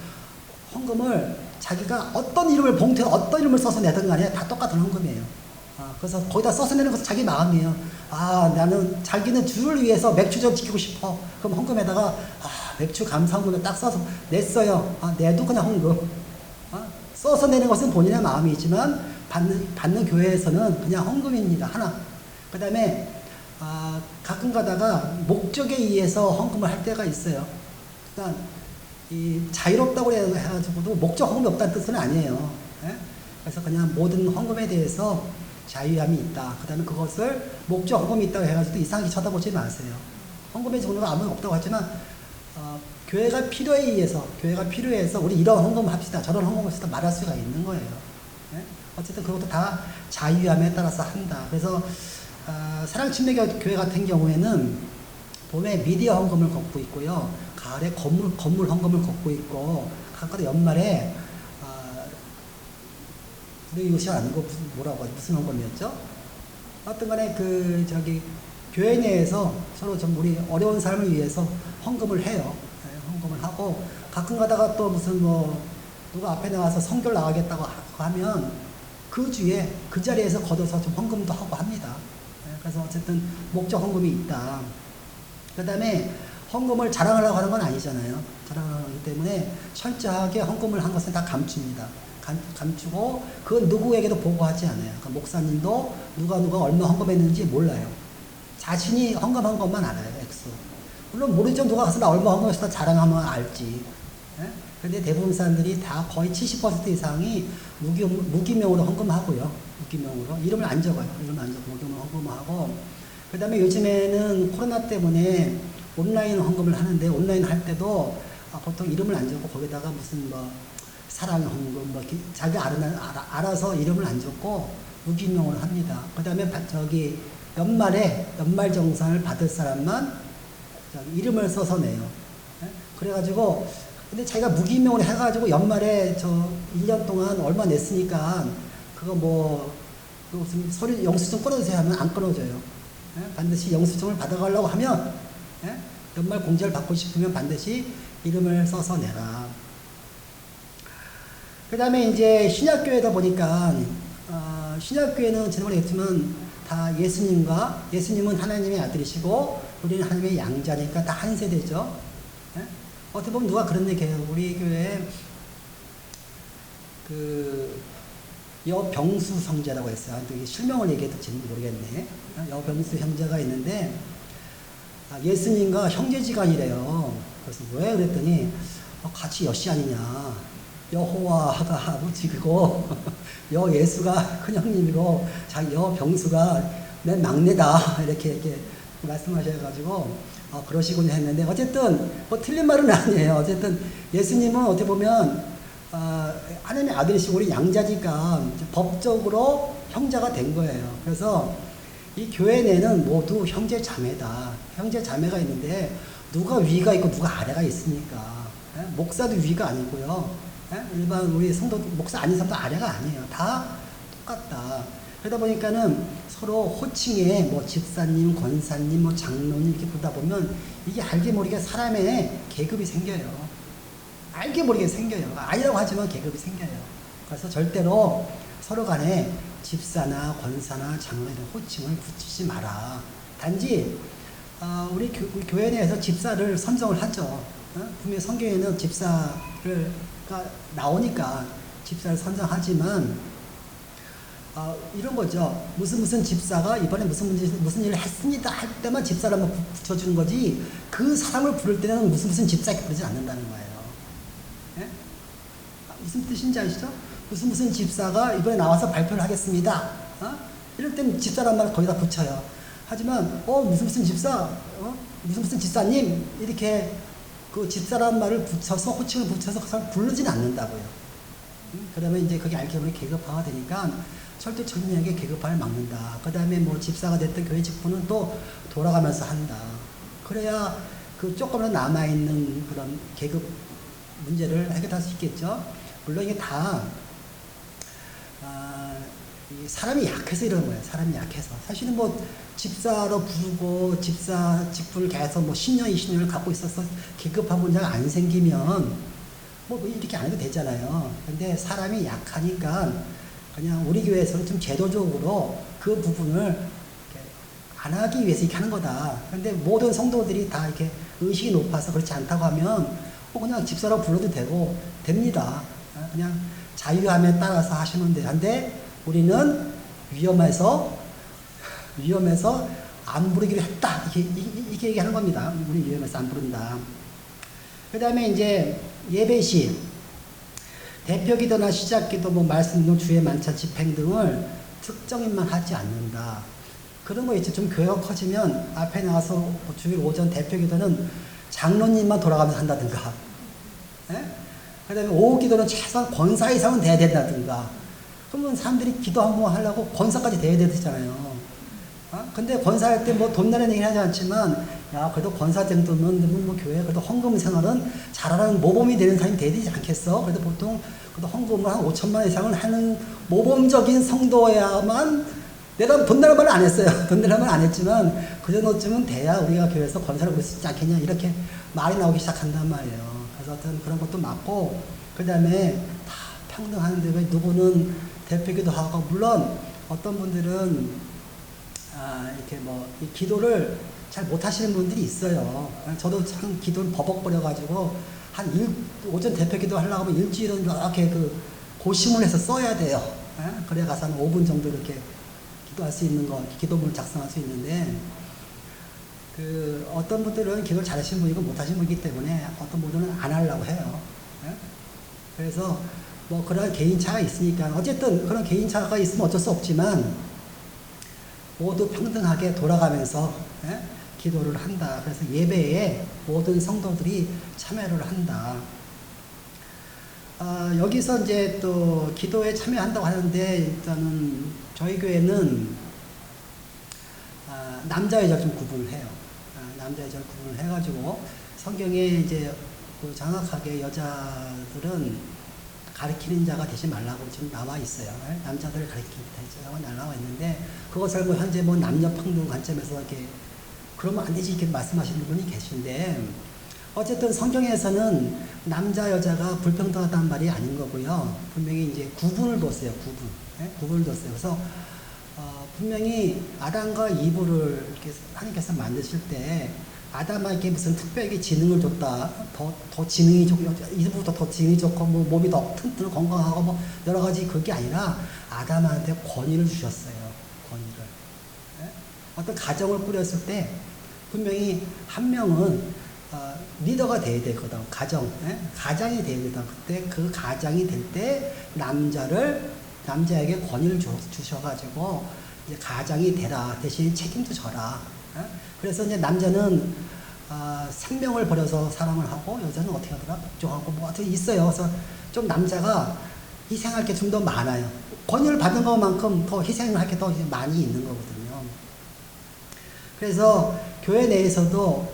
헌금을 자기가 어떤 이름을 봉투에 어떤 이름을 써서 내든 간에 다 똑같은 헌금이에요. 그래서 거기다 써서 내는 것은 자기 마음이에요. 나는 자기는 주를 위해서 맥주전 지키고 싶어. 그럼 헌금에다가 맥주 감사 헌금에 딱 써서 냈어요. 내도 그냥 헌금. 써서 내는 것은 본인의 마음이지만 받는 교회에서는 그냥 헌금입니다. 하나. 그 다음에 가끔 가다가 목적에 의해서 헌금을 할 때가 있어요. 그러니까 이 자유롭다고 해가지고도 목적 헌금이 없다는 뜻은 아니에요. 예? 그래서 그냥 모든 헌금에 대해서 자유함이 있다. 그 다음에 그것을 목적 헌금이 있다고 해가지고 이상하게 쳐다보지 마세요. 헌금의 종류가 아무 없다고 하지만 교회가 필요해서 우리 이런 헌금을 합시다. 저런 헌금을 합시다. 말할 수가 있는 거예요. 예? 어쨌든 그것도 다 자유함에 따라서 한다. 그래서 사랑침례교회 같은 경우에는 봄에 미디어 헌금을 걷고 있고요. 가을에 건물 헌금을 걷고 있고, 가까도 연말에 우리 이것이 아니고 무슨 헌금이었죠? 어떤 간에 교회 내에서 서로 좀 우리 어려운 삶을 위해서 헌금을 해요. 네, 헌금을 하고, 가끔 가다가 또 누가 앞에 나와서 성결 나가겠다고 하면 그 주에 그 자리에서 걷어서 좀 헌금도 하고 합니다. 네, 그래서 어쨌든 목적 헌금이 있다. 그 다음에 헌금을 자랑하려고 하는 건 아니잖아요. 자랑하려고 하기 때문에 철저하게 헌금을 한 것은 다 감춥니다. 감추고 그건 누구에게도 보고하지 않아요. 그러니까 목사님도 누가 얼마 헌금했는지 몰라요. 자신이 헌금한 것만 알아요. 액수. 물론 모르죠. 누가 가서 나 얼마 헌금했어 자랑하면 알지. 그런데 대부분 사람들이 다 거의 70% 이상이 무기명으로 헌금하고요. 무기명으로. 이름을 안 적어요. 이름을 안 적고 무기명으로 헌금하고. 그 다음에 요즘에는 코로나 때문에 온라인 헌금을 하는데, 온라인 할 때도 보통 이름을 안 적고 거기다가 무슨 사랑 헌금 자기 알아서 이름을 안 적고 무기명으로 합니다. 그 다음에 연말에 연말정산을 받을 사람만 이름을 써서 내요. 그래가지고 근데 자기가 무기명으로 해가지고 연말에 1년 동안 얼마 냈으니까 그거 무슨 영수증 끊어주세요 하면 안 끊어줘요. 반드시 영수증을 받아가려고 하면 연말 공제를 받고 싶으면 반드시 이름을 써서 내라. 그 다음에 이제 신약교회다 보니까 신약교회는 지난번에 했지만 다 예수님은 하나님의 아들이시고 우리는 하나님의 양자니까 다 한 세대죠. 어떻게 보면 누가 그런 얘기해요. 우리 교회에 여병수 형제라고 했어요. 실명을 얘기해도 모르겠네. 여병수 형제가 있는데 예수님과 형제지간이래요. 그래서 왜 그랬더니 같이 여씨 아니냐. 여호와가 아버지고 여예수가 큰형님이고 여병수가 맨 막내다 이렇게 말씀하셔가지고 그러시군요 했는데, 어쨌든 틀린 말은 아니에요. 어쨌든 예수님은 어떻게 보면 하나님의 아들이시고 우리 양자니까 법적으로 형제가 된 거예요. 그래서 이 교회 내는 모두 형제 자매다. 형제 자매가 있는데 누가 위가 있고 누가 아래가 있습니까? 목사도 위가 아니고요. 일반 우리 성도 목사 아닌 사람도 아래가 아니에요. 다 똑같다. 그러다 보니까는 서로 호칭에 집사님, 권사님, 장로님 이렇게 부르다 보면 이게 알게 모르게 사람의 계급이 생겨요. 알게 모르게 생겨요. 아니라고 하지만 계급이 생겨요. 그래서 절대로 서로 간에 집사나 권사나 장로 이런 호칭을 붙이지 마라. 단지 우리 교회 내에서 집사를 선정을 하죠. 분명히 성경에는 집사가 나오니까 집사를 선정하지만 이런 거죠. 무슨 집사가 이번에 무슨 일을 했습니다 할 때만 집사를 한번 붙여주는 거지, 그 사람을 부를 때는 무슨 집사 이렇게 부르지 않는다는 거예요. 예? 무슨 뜻인지 아시죠? 무슨 집사가 이번에 나와서 발표를 하겠습니다. 이럴 때는 집사란 말을 거기다 붙여요. 하지만 무슨 집사, 무슨 집사님 이렇게 그 집사란 말을 붙여서 호칭을 붙여서 그 사람 부르지는 않는다고요. 그러면 이제 그게 알게 보면 계급화가 되니까 절대 정리하게 계급화를 막는다. 그 다음에 집사가 됐던 교회 직분은 또 돌아가면서 한다. 그래야 그 조금은 남아있는 그런 계급 문제를 해결할 수 있겠죠. 물론 이게 다 사람이 약해서 이러는 거예요. 사람이 약해서. 사실은 집사로 부르고 집사 직분을 계속 10년, 20년을 갖고 있어서 계급화 문제가 안 생기면 뭐 이렇게 안 해도 되잖아요. 근데 사람이 약하니까 그냥 우리 교회에서는 좀 제도적으로 그 부분을 이렇게 안 하기 위해서 이렇게 하는 거다. 근데 모든 성도들이 다 이렇게 의식이 높아서 그렇지 않다고 하면 그냥 집사라고 불러도 되고 됩니다. 그냥 자유함에 따라서 하시면 돼요. 근데 우리는 위험해서 안 부르기로 했다. 이렇게 얘기하는 겁니다. 우리 위험해서 안 부른다. 그 다음에 이제 예배 시 대표 기도나 시작 기도, 뭐 말씀 중 주의 만찬 집행 등을 특정인만 하지 않는다. 그런 거 있죠. 좀 교회가 커지면 앞에 나와서 뭐 주일 오전 대표 기도는 장로님만 돌아가면서 한다든가. 예? 그 다음에 오후 기도는 최소한 권사 이상은 돼야 된다든가. 그러면 사람들이 기도 한번 하려고 권사까지 돼야 되잖아요. 근데 권사할 때 뭐 돈 내는 얘기는 하지 않지만, 야, 그래도 권사 정도면 뭐 교회 그래도 헌금 생활은 잘하는 모범이 되는 사람이 돼야 되지 않겠어? 그래도 보통 그래도 헌금을 한 5천만 원 이상을 하는 모범적인 성도여야만, 내가 돈 내는 말은 안 했어요. 돈 내는 말은 안 했지만, 그 정도쯤은 돼야 우리가 교회에서 권사를 볼 수 있지 않겠냐, 이렇게 말이 나오기 시작한단 말이에요. 그래서 어떤 그런 것도 맞고, 그 다음에 다 평등하는데 왜 누구는 대표기도 하고, 물론 어떤 분들은 이렇게 뭐, 이 기도를 잘 못하시는 분들이 있어요. 저도 참 기도를 버벅거려가지고, 오전 대표 기도 하려고 하면 일주일은 이렇게 고심을 해서 써야 돼요. 그래 가서 한 5분 정도 이렇게 기도할 수 있는 거, 기도문을 작성할 수 있는데, 어떤 분들은 기도를 잘하시는 분이고 못하시는 분이기 때문에 어떤 분들은 안 하려고 해요. 그래서 뭐 그런 개인차가 있으니까, 어쨌든 그런 개인차가 있으면 어쩔 수 없지만, 모두 평등하게 돌아가면서 기도를 한다. 그래서 예배에 모든 성도들이 참여를 한다. 여기서 이제 또 기도에 참여한다고 하는데, 일단은 저희 교회는 남자 여자 좀 구분을 해요. 남자 여자 구분을 해가지고 성경에 이제 정확하게 여자들은 가르치는 자가 되지 말라고 지금 나와 있어요. 남자들을 가르치는 자가 나와 있는데, 그것을 뭐 현재 뭐 남녀 평등 관점에서 이렇게 그러면 안 되지 이렇게 말씀하시는 분이 계신데, 어쨌든 성경에서는 남자 여자가 불평등하다는 말이 아닌 거고요. 분명히 이제 구분을 뒀어요. 구분을 뒀어요. 그래서 분명히 아담과 이브를 이렇게 하나님께서 만드실 때 아담에게 무슨 특별하게 지능을 줬다. 더 지능이 좋고, 이브보다 더 지능이 좋고, 뭐 몸이 더 튼튼 건강하고, 뭐 여러 가지 그게 아니라 아담한테 권위를 주셨어요. 권위를. 어떤 가정을 꾸렸을 때 분명히 한 명은 리더가 돼야 되거든. 가장이 돼야 되거든. 그때 그 가장이 될 때 남자에게 권위를 주셔가지고 이제 가장이 되라. 대신 책임도 져라. 그래서 이제 남자는 생명을 버려서 사랑을 하고, 여자는 어떻게 하더라? 복종하고, 뭐 어떻게 있어요. 그래서 좀 남자가 희생할 게 좀 더 많아요. 권위를 받은 것만큼 더 희생을 할 게 더 많이 있는 거거든요. 그래서 교회 내에서도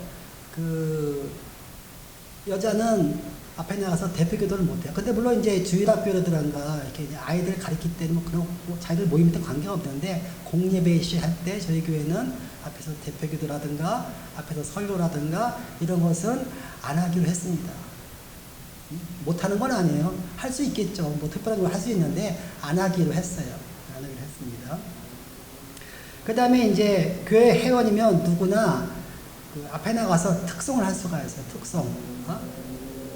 여자는 앞에 나가서 대표 기도를 못해요. 근데 물론 이제 주일학교라든가 이렇게 이제 아이들 가르칠 때는 뭐 그런 자기들 모임 때 관계가 없는데, 공예배 시 할 때 저희 교회는 앞에서 대표 기도라든가 앞에서 설교라든가 이런 것은 안 하기로 했습니다. 못하는 건 아니에요. 할 수 있겠죠. 뭐 특별한 걸 할 수 있는데 안 하기로 했어요. 안 하기로 했습니다. 그 다음에 이제 교회 회원이면 누구나 앞에 나가서 특송을 할 수가 있어요. 특송.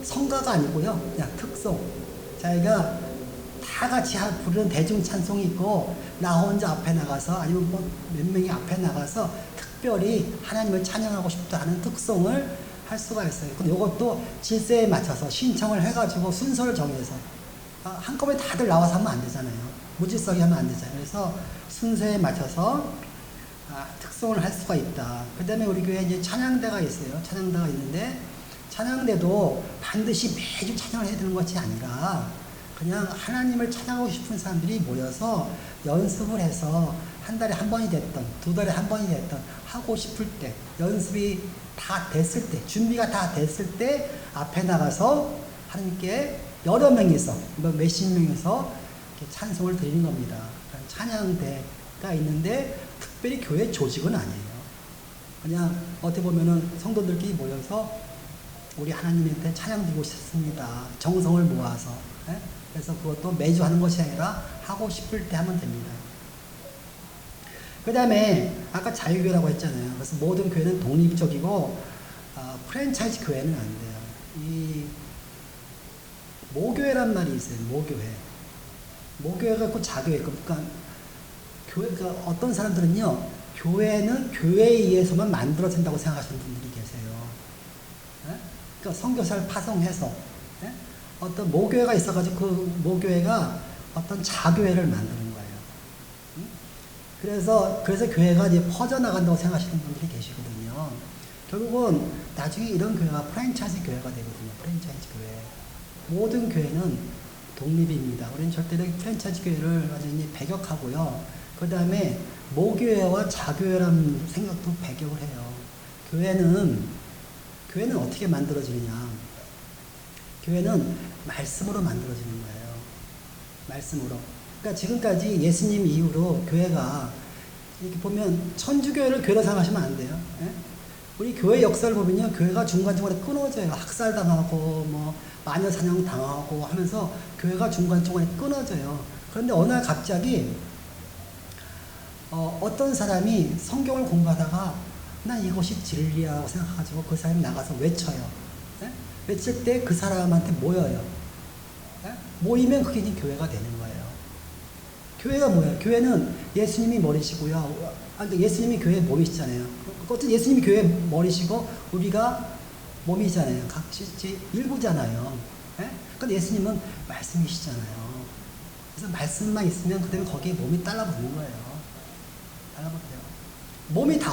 성가가 아니고요. 그냥 특송. 자기가 다 같이 부르는 대중 찬송이 있고, 나 혼자 앞에 나가서, 아니면 뭐 몇 명이 앞에 나가서 특별히 하나님을 찬양하고 싶다 하는 특송을 할 수가 있어요. 근데 이것도 질서에 맞춰서 신청을 해가지고 순서를 정해서, 한꺼번에 다들 나와서 하면 안 되잖아요. 무질서하게 하면 안 되잖아요. 그래서 순서에 맞춰서 특송을 할 수가 있다. 그 다음에 우리 교회에 이제 찬양대가 있어요. 찬양대가 있는데, 찬양대도 반드시 매주 찬양을 해야 되는 것이 아니라, 그냥 하나님을 찬양하고 싶은 사람들이 모여서 연습을 해서 한 달에 한 번이 됐던, 두 달에 한 번이 됐던, 하고 싶을 때, 연습이 다 됐을 때, 준비가 다 됐을 때, 앞에 나가서 하나님께 여러 명이서, 몇십 명이서 찬송을 드리는 겁니다. 찬양대가 있는데, 특별히 교회 조직은 아니에요. 그냥 어떻게 보면은 성도들끼리 모여서 우리 하나님한테 찬양 드리고 싶습니다. 정성을 모아서. 예? 그래서 그것도 매주 하는 것이 아니라 하고 싶을 때 하면 됩니다. 그 다음에 아까 자유교회라고 했잖아요. 그래서 모든 교회는 독립적이고 프랜차이즈 교회는 안 돼요. 이 모교회란 말이 있어요. 모교회. 모교회가 그 자교회. 그러니까 교회가 어떤 사람들은요, 교회는 교회에 의해서만 만들어진다고 생각하시는 분들이 계세요. 예? 그러니까 선교사를 파송해서 예? 어떤 모교회가 있어가지고 그 모교회가 어떤 자교회를 만드는 거예요. 그래서 교회가 이제 퍼져나간다고 생각하시는 분들이 계시거든요. 결국은 나중에 이런 교회가 프랜차이즈 교회가 되거든요. 프랜차이즈 교회. 모든 교회는 독립입니다. 우리는 절대로 프랜차이즈 교회를 완전히 배격하고요. 그 다음에 모교회와 자교회라는 생각도 배격을 해요. 교회는 어떻게 만들어지느냐. 교회는 말씀으로 만들어지는 거예요. 말씀으로. 그러니까 지금까지 예수님 이후로 교회가 이렇게 보면 천주교회를 교회로 생각하시면 안 돼요. 예? 우리 교회 역사를 보면요, 교회가 중간중간에 끊어져요. 학살당하고 뭐 마녀 사냥 당하고 하면서 교회가 중간중간에 끊어져요. 그런데 어느 날 갑자기 어떤 사람이 성경을 공부하다가 난 이것이 진리라고 생각해가지고 그 사람이 나가서 외쳐요. 예? 외칠 때 그 사람한테 모여요. 예? 모이면 그게 이제 교회가 되는 거예요. 교회가 뭐예요? 교회는 예수님이 머리시고요. 예수님이 교회 몸이시잖아요. 어쨌든 예수님이 교회 머리시고 우리가 몸이잖아요. 각지 일부잖아요. 예? 근데 예수님은 말씀이시잖아요. 그래서 말씀만 있으면 그다음에 거기에 몸이 따라붙는 거예요. 따라붙어요. 몸이 다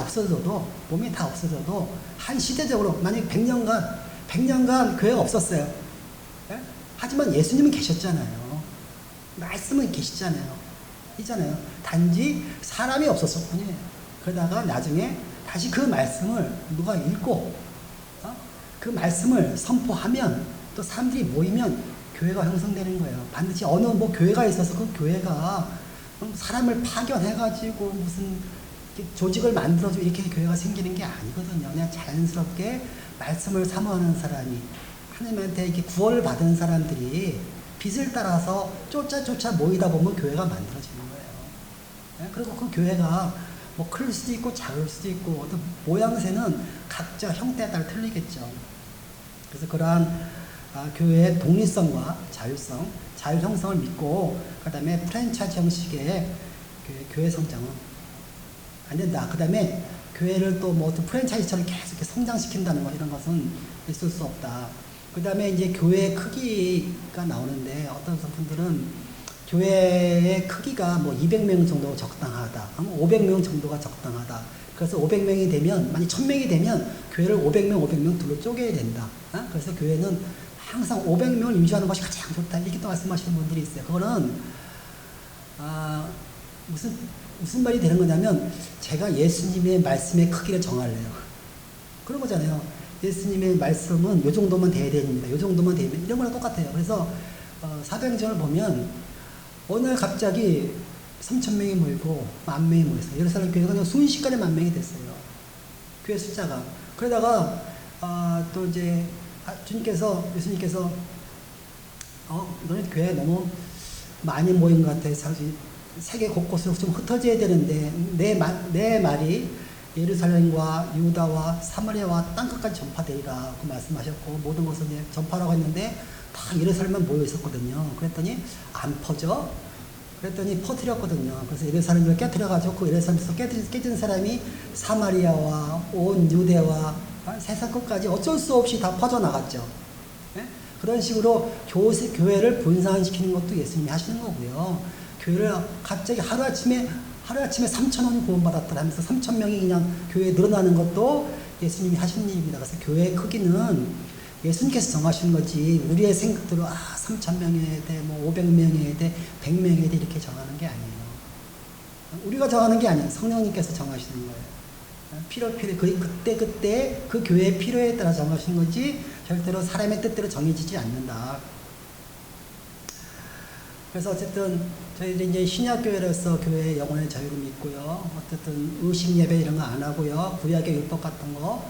없어져도 한 시대적으로 만약 100년간 교회가 없었어요. 예? 하지만 예수님은 계셨잖아요. 말씀은 계시잖아요. 있잖아요. 단지 사람이 없었을 뿐이에요. 그러다가 나중에 다시 그 말씀을 누가 읽고 그 말씀을 선포하면 또 사람들이 모이면 교회가 형성되는 거예요. 반드시 어느 교회가 있어서 그 교회가 사람을 파견해가지고 무슨 조직을 만들어주고 이렇게 교회가 생기는 게 아니거든요. 그냥 자연스럽게 말씀을 사모하는 사람이 하나님한테 이렇게 구원을 받은 사람들이 빛을 따라서 쫓아 모이다 보면 교회가 만들어지는 거예요. 네? 그리고 그 교회가 뭐 클 수도 있고 작을 수도 있고 어떤 모양새는 각자 형태에 따라 틀리겠죠. 그래서 그러한 교회의 독립성과 자율성, 자율 형성을 믿고 그 다음에 프랜차이즈 형식의 교회 성장은 안 된다. 그 다음에 교회를 또 뭐 어떤 프랜차이즈처럼 계속 이렇게 성장시킨다는 거 이런 것은 있을 수 없다. 그 다음에 이제 교회의 크기가 나오는데 어떤 분들은 교회의 크기가 뭐 200명 정도가 적당하다. 500명 정도가 적당하다. 그래서 500명이 되면, 만약 1000명이 되면 교회를 500명 둘로 쪼개야 된다. 그래서 교회는 항상 500명을 유지하는 것이 가장 좋다. 이렇게 또 말씀하시는 분들이 있어요. 그거는, 무슨 말이 되는 거냐면, 제가 예수님의 말씀의 크기를 정할래요. 그런 거잖아요. 예수님의 말씀은 요 정도만 돼야 됩니다. 요 정도만 되면, 이런 거랑 똑같아요. 그래서, 사도행전을 보면, 어느 날 갑자기 3,000명이 모이고 10,000명이 모였어요. 예루살렘 교회가 그냥 순식간에 10,000명이 됐어요. 교회 숫자가. 그러다가 또 이제 예수님께서 너네 교회 너무 많이 모인 것 같아. 세계 곳곳으로 좀 흩어져야 되는데 내 말이 예루살렘과 유다와 사마리아와 땅끝까지 전파되리라 그 말씀하셨고 모든 것을 전파라고 했는데 다 예루살렘만 모여 있었거든요. 그랬더니 안 퍼져. 그랬더니 퍼뜨렸거든요. 그래서 예루살렘을 깨뜨려가지고 그 예루살렘에서 깨진 사람이 사마리아와 온 유대와 세상 끝까지 어쩔 수 없이 다 퍼져나갔죠. 네? 그런 식으로 교회를 분산시키는 것도 예수님이 하시는 거고요. 교회를 갑자기 하루아침에 3,000원이 구원받았더라 하면서 3,000명이 그냥 교회에 늘어나는 것도 예수님이 하시는 일입니다. 그래서 교회의 크기는 예수님께서 정하시는 거지 우리의 생각대로 3,000명이어야 돼, 뭐 500명이어야 돼, 100명이어야 돼 이렇게 정하는 게 아니에요. 우리가 정하는 게 아니에요. 성령님께서 정하시는 거예요. 그때 그 교회의 필요에 따라 정하시는 거지 절대로 사람의 뜻대로 정해지지 않는다. 그래서 어쨌든 저희들이 이제 신약교회로서 교회의 영혼의 자유를 믿고요. 어쨌든 의식 예배 이런 거 안 하고요. 구약의 율법 같은 거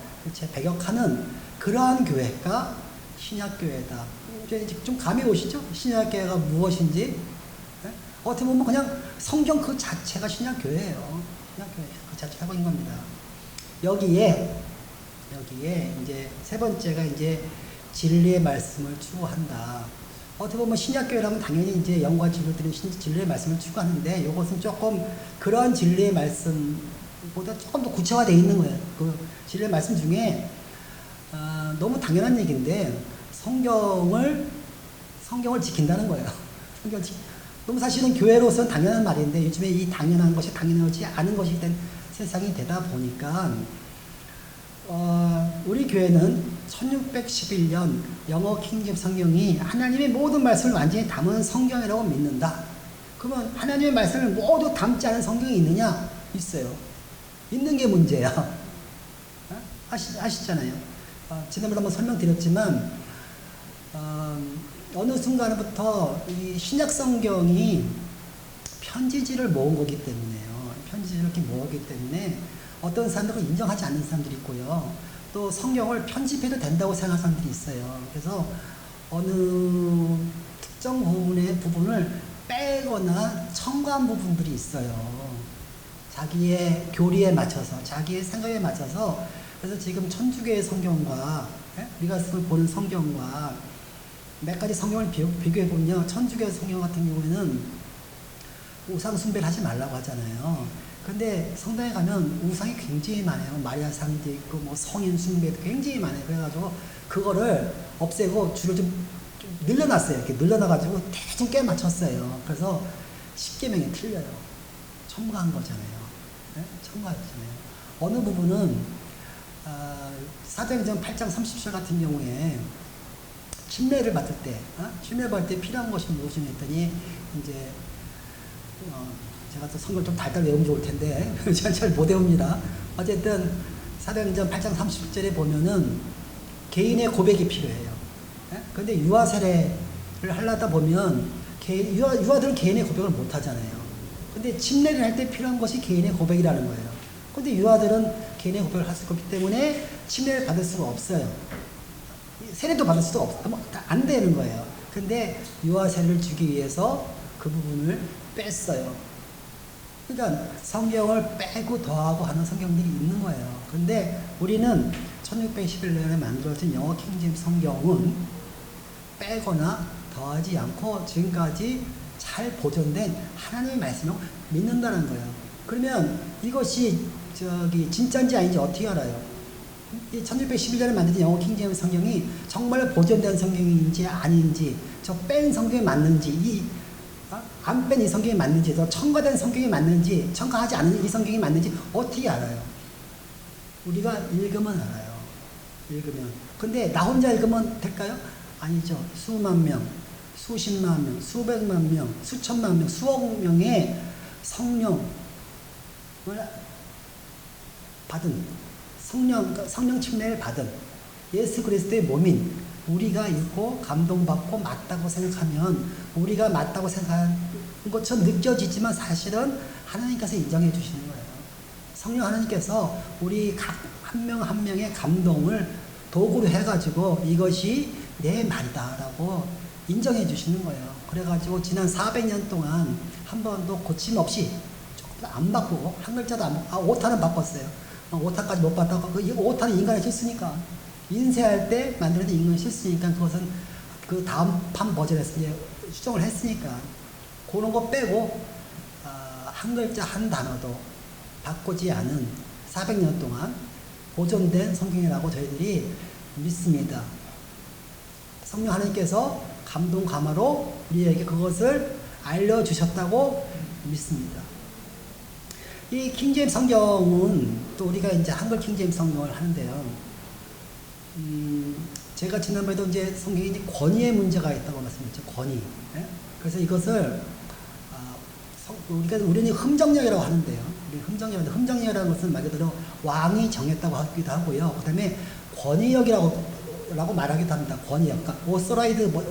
배격하는 그러한 교회가 신약교회다. 이제 좀 감이 오시죠? 신약교회가 무엇인지. 네? 어떻게 보면 그냥 성경 그 자체가 신약교회예요. 신약교회 그 자체가 해버린 겁니다. 여기에 이제 세 번째가 이제 진리의 말씀을 추구한다. 어떻게 보면 신약교회라면 당연히 이제 영과 진리들이 진리의 말씀을 추구하는데 이것은 조금 그런 진리의 말씀보다 조금 더 구체화되어 있는 거예요. 그 진리의 말씀 중에 너무 당연한 얘기인데 성경을 지킨다는 거예요. 너무 사실은 교회로서는 당연한 말인데 요즘에 이 당연한 것이 당연하지 않은 것이 된 세상이 되다 보니까 우리 교회는 1611년 영어 킹제임스 성경이 하나님의 모든 말씀을 완전히 담은 성경이라고 믿는다. 그러면 하나님의 말씀을 모두 담지 않은 성경이 있느냐? 있어요. 있는 게 문제야. 아시잖아요. 지난번에 한번 설명드렸지만 어느 순간부터 이 신약 성경이 편지지를 모은 거기 때문에요. 편지지를 이렇게 모으기 때문에 어떤 사람들은 인정하지 않는 사람들이 있고요. 또 성경을 편집해도 된다고 생각하는 사람들이 있어요. 그래서 어느 특정 부분을 빼거나 첨가한 부분들이 있어요. 자기의 교리에 맞춰서, 자기의 생각에 맞춰서. 그래서 지금 천주교의 성경과 우리가 보는 성경과 몇 가지 성경을 비교해보면요. 천주교의 성경 같은 경우에는 우상 숭배를 하지 말라고 하잖아요. 근데 성당에 가면 우상이 굉장히 많아요. 마리아상도 있고 뭐 성인 숭배도 굉장히 많아요. 그래가지고 그거를 없애고 줄을 좀 늘려놨어요. 이렇게 늘려놔가지고 대충 깨 맞췄어요. 그래서 십계명이 틀려요. 첨가한 거잖아요. 네? 첨가했잖아요. 어느 부분은 사도행전 8장 30절 같은 경우에 침례를 받을 때, 침례 받을 때 필요한 것이 무엇이냐 했더니 이제 제가 또 성경 좀 달달 외우면 좋을 텐데 제가 잘 못 외웁니다. 어쨌든 사도행전 8장 30절에 보면은 개인의 고백이 필요해요. 그런데 유아 세례를 하려다 보면 유아들은 개인의 고백을 못 하잖아요. 근데 침례를 할 때 필요한 것이 개인의 고백이라는 거예요. 근데 유아들은 개인의 고백을 할 수 없기 때문에 침례를 받을 수가 없어요. 세례도 받을 수도 안 되는 거예요. 근데 유아 세례를 주기 위해서 그 부분을 뺐어요. 그러니까 성경을 빼고 더하고 하는 성경들이 있는 거예요. 근데 우리는 1611년에 만들어진 영어 킹제임스 성경은 빼거나 더하지 않고 지금까지 잘 보존된 하나님의 말씀을 믿는다는 거예요. 그러면 이것이 진짜인지 아닌지 어떻게 알아요? 이 1611년에 만든 영어 킹제임스 성경이 정말 보존된 성경인지 아닌지, 저 뺀 성경이 맞는지, 안 뺀 이 성경이 맞는지, 더 첨가된 성경이 맞는지, 첨가하지 않은 이 성경이 맞는지 어떻게 알아요? 우리가 읽으면 알아요. 읽으면. 근데 나 혼자 읽으면 될까요? 아니죠. 수만 명, 수십만 명, 수백만 명, 수천만 명, 수억 명의 성령을 받은, 성령 침례를 받은 예수 그리스도의 몸인 우리가 읽고 감동받고 맞다고 생각하면 우리가 맞다고 생각하는 것처럼 느껴지지만 사실은 하나님께서 인정해 주시는 거예요. 성령 하나님께서 우리 각 한 명 한 명의 감동을 도구로 해가지고 이것이 내 말이다라고 인정해 주시는 거예요. 그래가지고 지난 400년 동안 한 번도 고침없이 조금도 안 바꾸고 한 글자도 안 바꾸고 오타는 바꿨어요. 오타까지 못 봤다고. 그 오타는 인간의 실수니까. 인쇄할 때 만들어진 인간의 실수니까 그것은 그 다음 판 버전에서 이제 수정을 했으니까 그런 거 빼고 한 글자 한 단어도 바꾸지 않은 400년 동안 보존된 성경이라고 저희들이 믿습니다. 성령 하나님께서 감동 감화로 우리에게 그것을 알려주셨다고 믿습니다. 이 킹제임스 성경은 또 우리가 이제 한글 킹제임스 성경을 하는데요. 제가 지난번에도 이제 성경에 이제 권위의 문제가 있다고 말씀드렸죠. 권위. 네? 그래서 이것을 우리는 흠정령이라고 하는데요. 흠정령이라는 것은 말 그대로 왕이 정했다고 하기도 하고요. 그다음에 권위역이라고 말하기도 합니다. 권위역. 그러니까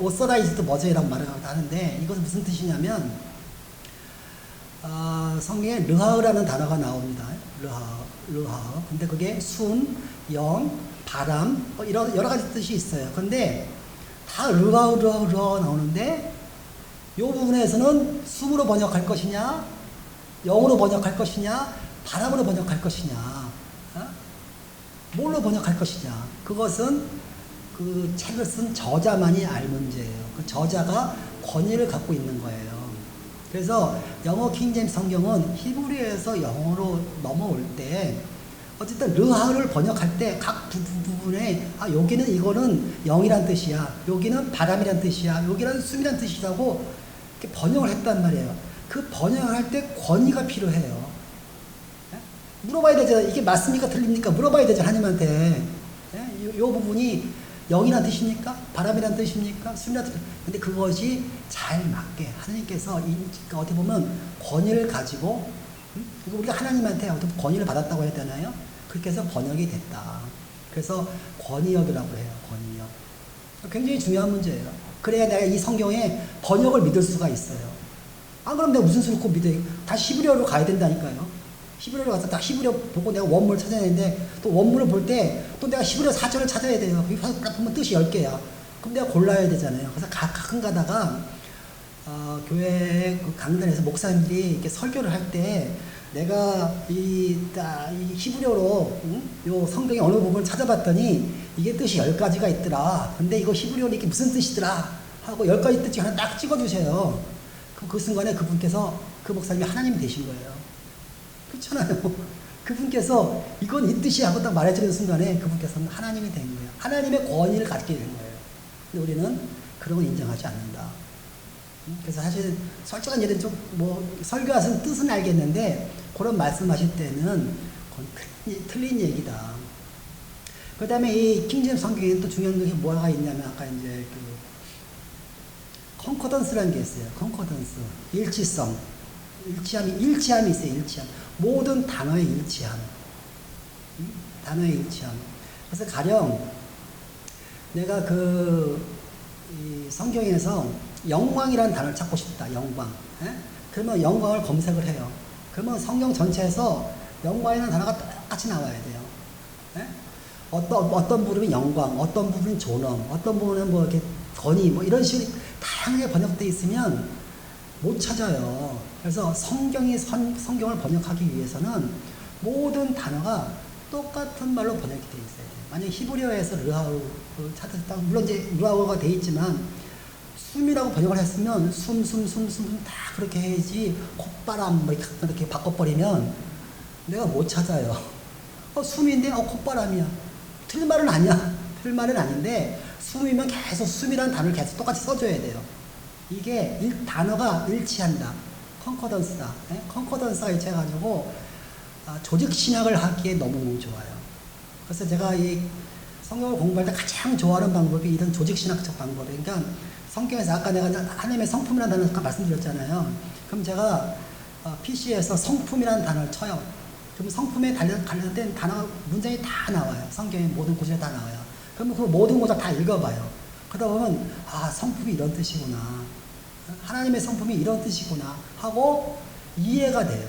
오서라이즈드 머저이라고 말하기도 하는데 이것은 무슨 뜻이냐면 성경에 르하으라는 단어가 나옵니다. 르하으. 근데 그게 순, 영, 바람, 이런 여러 가지 뜻이 있어요. 그런데 다 르하우 나오는데 이 부분에서는 숨으로 번역할 것이냐, 영으로 번역할 것이냐, 바람으로 번역할 것이냐, 뭘로 번역할 것이냐. 그것은 그 책을 쓴 저자만이 알 문제예요. 그 저자가 권위를 갖고 있는 거예요. 그래서 영어 킹제임스 성경은 히브리어에서 영어로 넘어올 때 어쨌든 르하를 번역할 때 각 부분에 여기는 이거는 영이란 뜻이야, 여기는 바람이란 뜻이야, 여기는 숨이란 뜻이라고 이렇게 번역을 했단 말이에요. 그 번역을 할 때 권위가 필요해요. 물어봐야 되잖아. 이게 맞습니까 틀립니까 물어봐야 되잖아 하나님한테. 이 부분이 영이란 뜻입니까? 바람이란 뜻입니까? 숨이란 뜻. 근데 그것이 잘 맞게 하나님께서 그러니까 어떻게 보면 권위를 가지고 우리가 하나님한테 어떤 권위를 받았다고 했잖아요. 그렇게 해서 번역이 됐다. 그래서 권위역이라고 해요. 권위역. 굉장히 중요한 문제예요. 그래야 내가 이 성경의 번역을 믿을 수가 있어요. 그럼 내가 무슨 수를 꼭 믿어요? 다시 히브리어로 가야 된다니까요. 히브리어로 가서 딱 히브리어 보고 내가 원문을 찾아야 되는데 또 원문을 볼 때 또 내가 히브리어 4절을 찾아야 돼요. 거기 딱 보면 뜻이 10개야. 그럼 내가 골라야 되잖아요. 그래서 가끔 가다가 교회 그 강단에서 목사님들이 이렇게 설교를 할 때 내가 이 히브리어로 요 성경의 어느 부분을 찾아봤더니 이게 뜻이 10가지가 있더라. 근데 이거 히브리어로 이게 무슨 뜻이더라 하고 10가지 뜻 중에 하나 딱 찍어주세요. 그 순간에 그분께서 그 목사님이 하나님이 되신 거예요. 그렇잖아요. 그분께서 이건 이 뜻이야 하고 딱 말해주는 순간에 그분께서는 하나님이 된 거예요. 하나님의 권위를 갖게 된 거예요. 근데 우리는 그런 걸 인정하지 않는다. 그래서 사실 솔직한 예는 좀 설교하신 뜻은 알겠는데 그런 말씀하실 때는 그건 틀린 얘기다. 그 다음에 이 킹제임스 성경에 또 중요한 게 뭐가 있냐면 아까 이제 컨코던스라는 게 있어요. 컨코던스. 일치성. 일치함이 있어요. 일치함. 모든 단어의 일치함. 단어의 일치함. 그래서 가령 내가 이 성경에서 영광이라는 단어를 찾고 싶다. 영광. 그러면 영광을 검색을 해요. 그러면 성경 전체에서 영광이라는 단어가 똑같이 나와야 돼요. 어떤 부분은 영광, 어떤 부분은 존엄, 어떤 부분은 이렇게 권위, 이런 식으로 다양하게 번역되어 있으면 못 찾아요. 그래서 성경을 번역하기 위해서는 모든 단어가 똑같은 말로 번역이 되어 있어야 돼요. 만약 히브리어에서 르하우 찾았다. 물론 이제 르하우가 되어 있지만 숨이라고 번역을 했으면 숨 다 그렇게 해야지 콧바람 이렇게 바꿔버리면 내가 못 찾아요. 숨인데 콧바람이야. 틀린 말은 아니야. 틀린 말은 아닌데 숨이면 계속 숨이라는 단어를 계속 똑같이 써줘야 돼요. 이게 단어가 일치한다. 컨코던스다. 컨코던스가 일치해가지고 조직 신학을 하기에 너무 좋아요. 그래서 제가 이 성경을 공부할 때 가장 좋아하는 방법이 이런 조직 신학적 방법이에요. 그러니까 성경에서 아까 내가 하나님의 성품이라는 단어를 아까 말씀드렸잖아요. 그럼 제가 PC에서 성품이라는 단어를 쳐요. 그럼 성품에 관련된 단어 문장이 다 나와요. 성경의 모든 구절에 다 나와요. 그러면 그 모든 구절 다 읽어봐요. 그러다 보면 성품이 이런 뜻이구나. 하나님의 성품이 이런 뜻이구나 하고 이해가 돼요.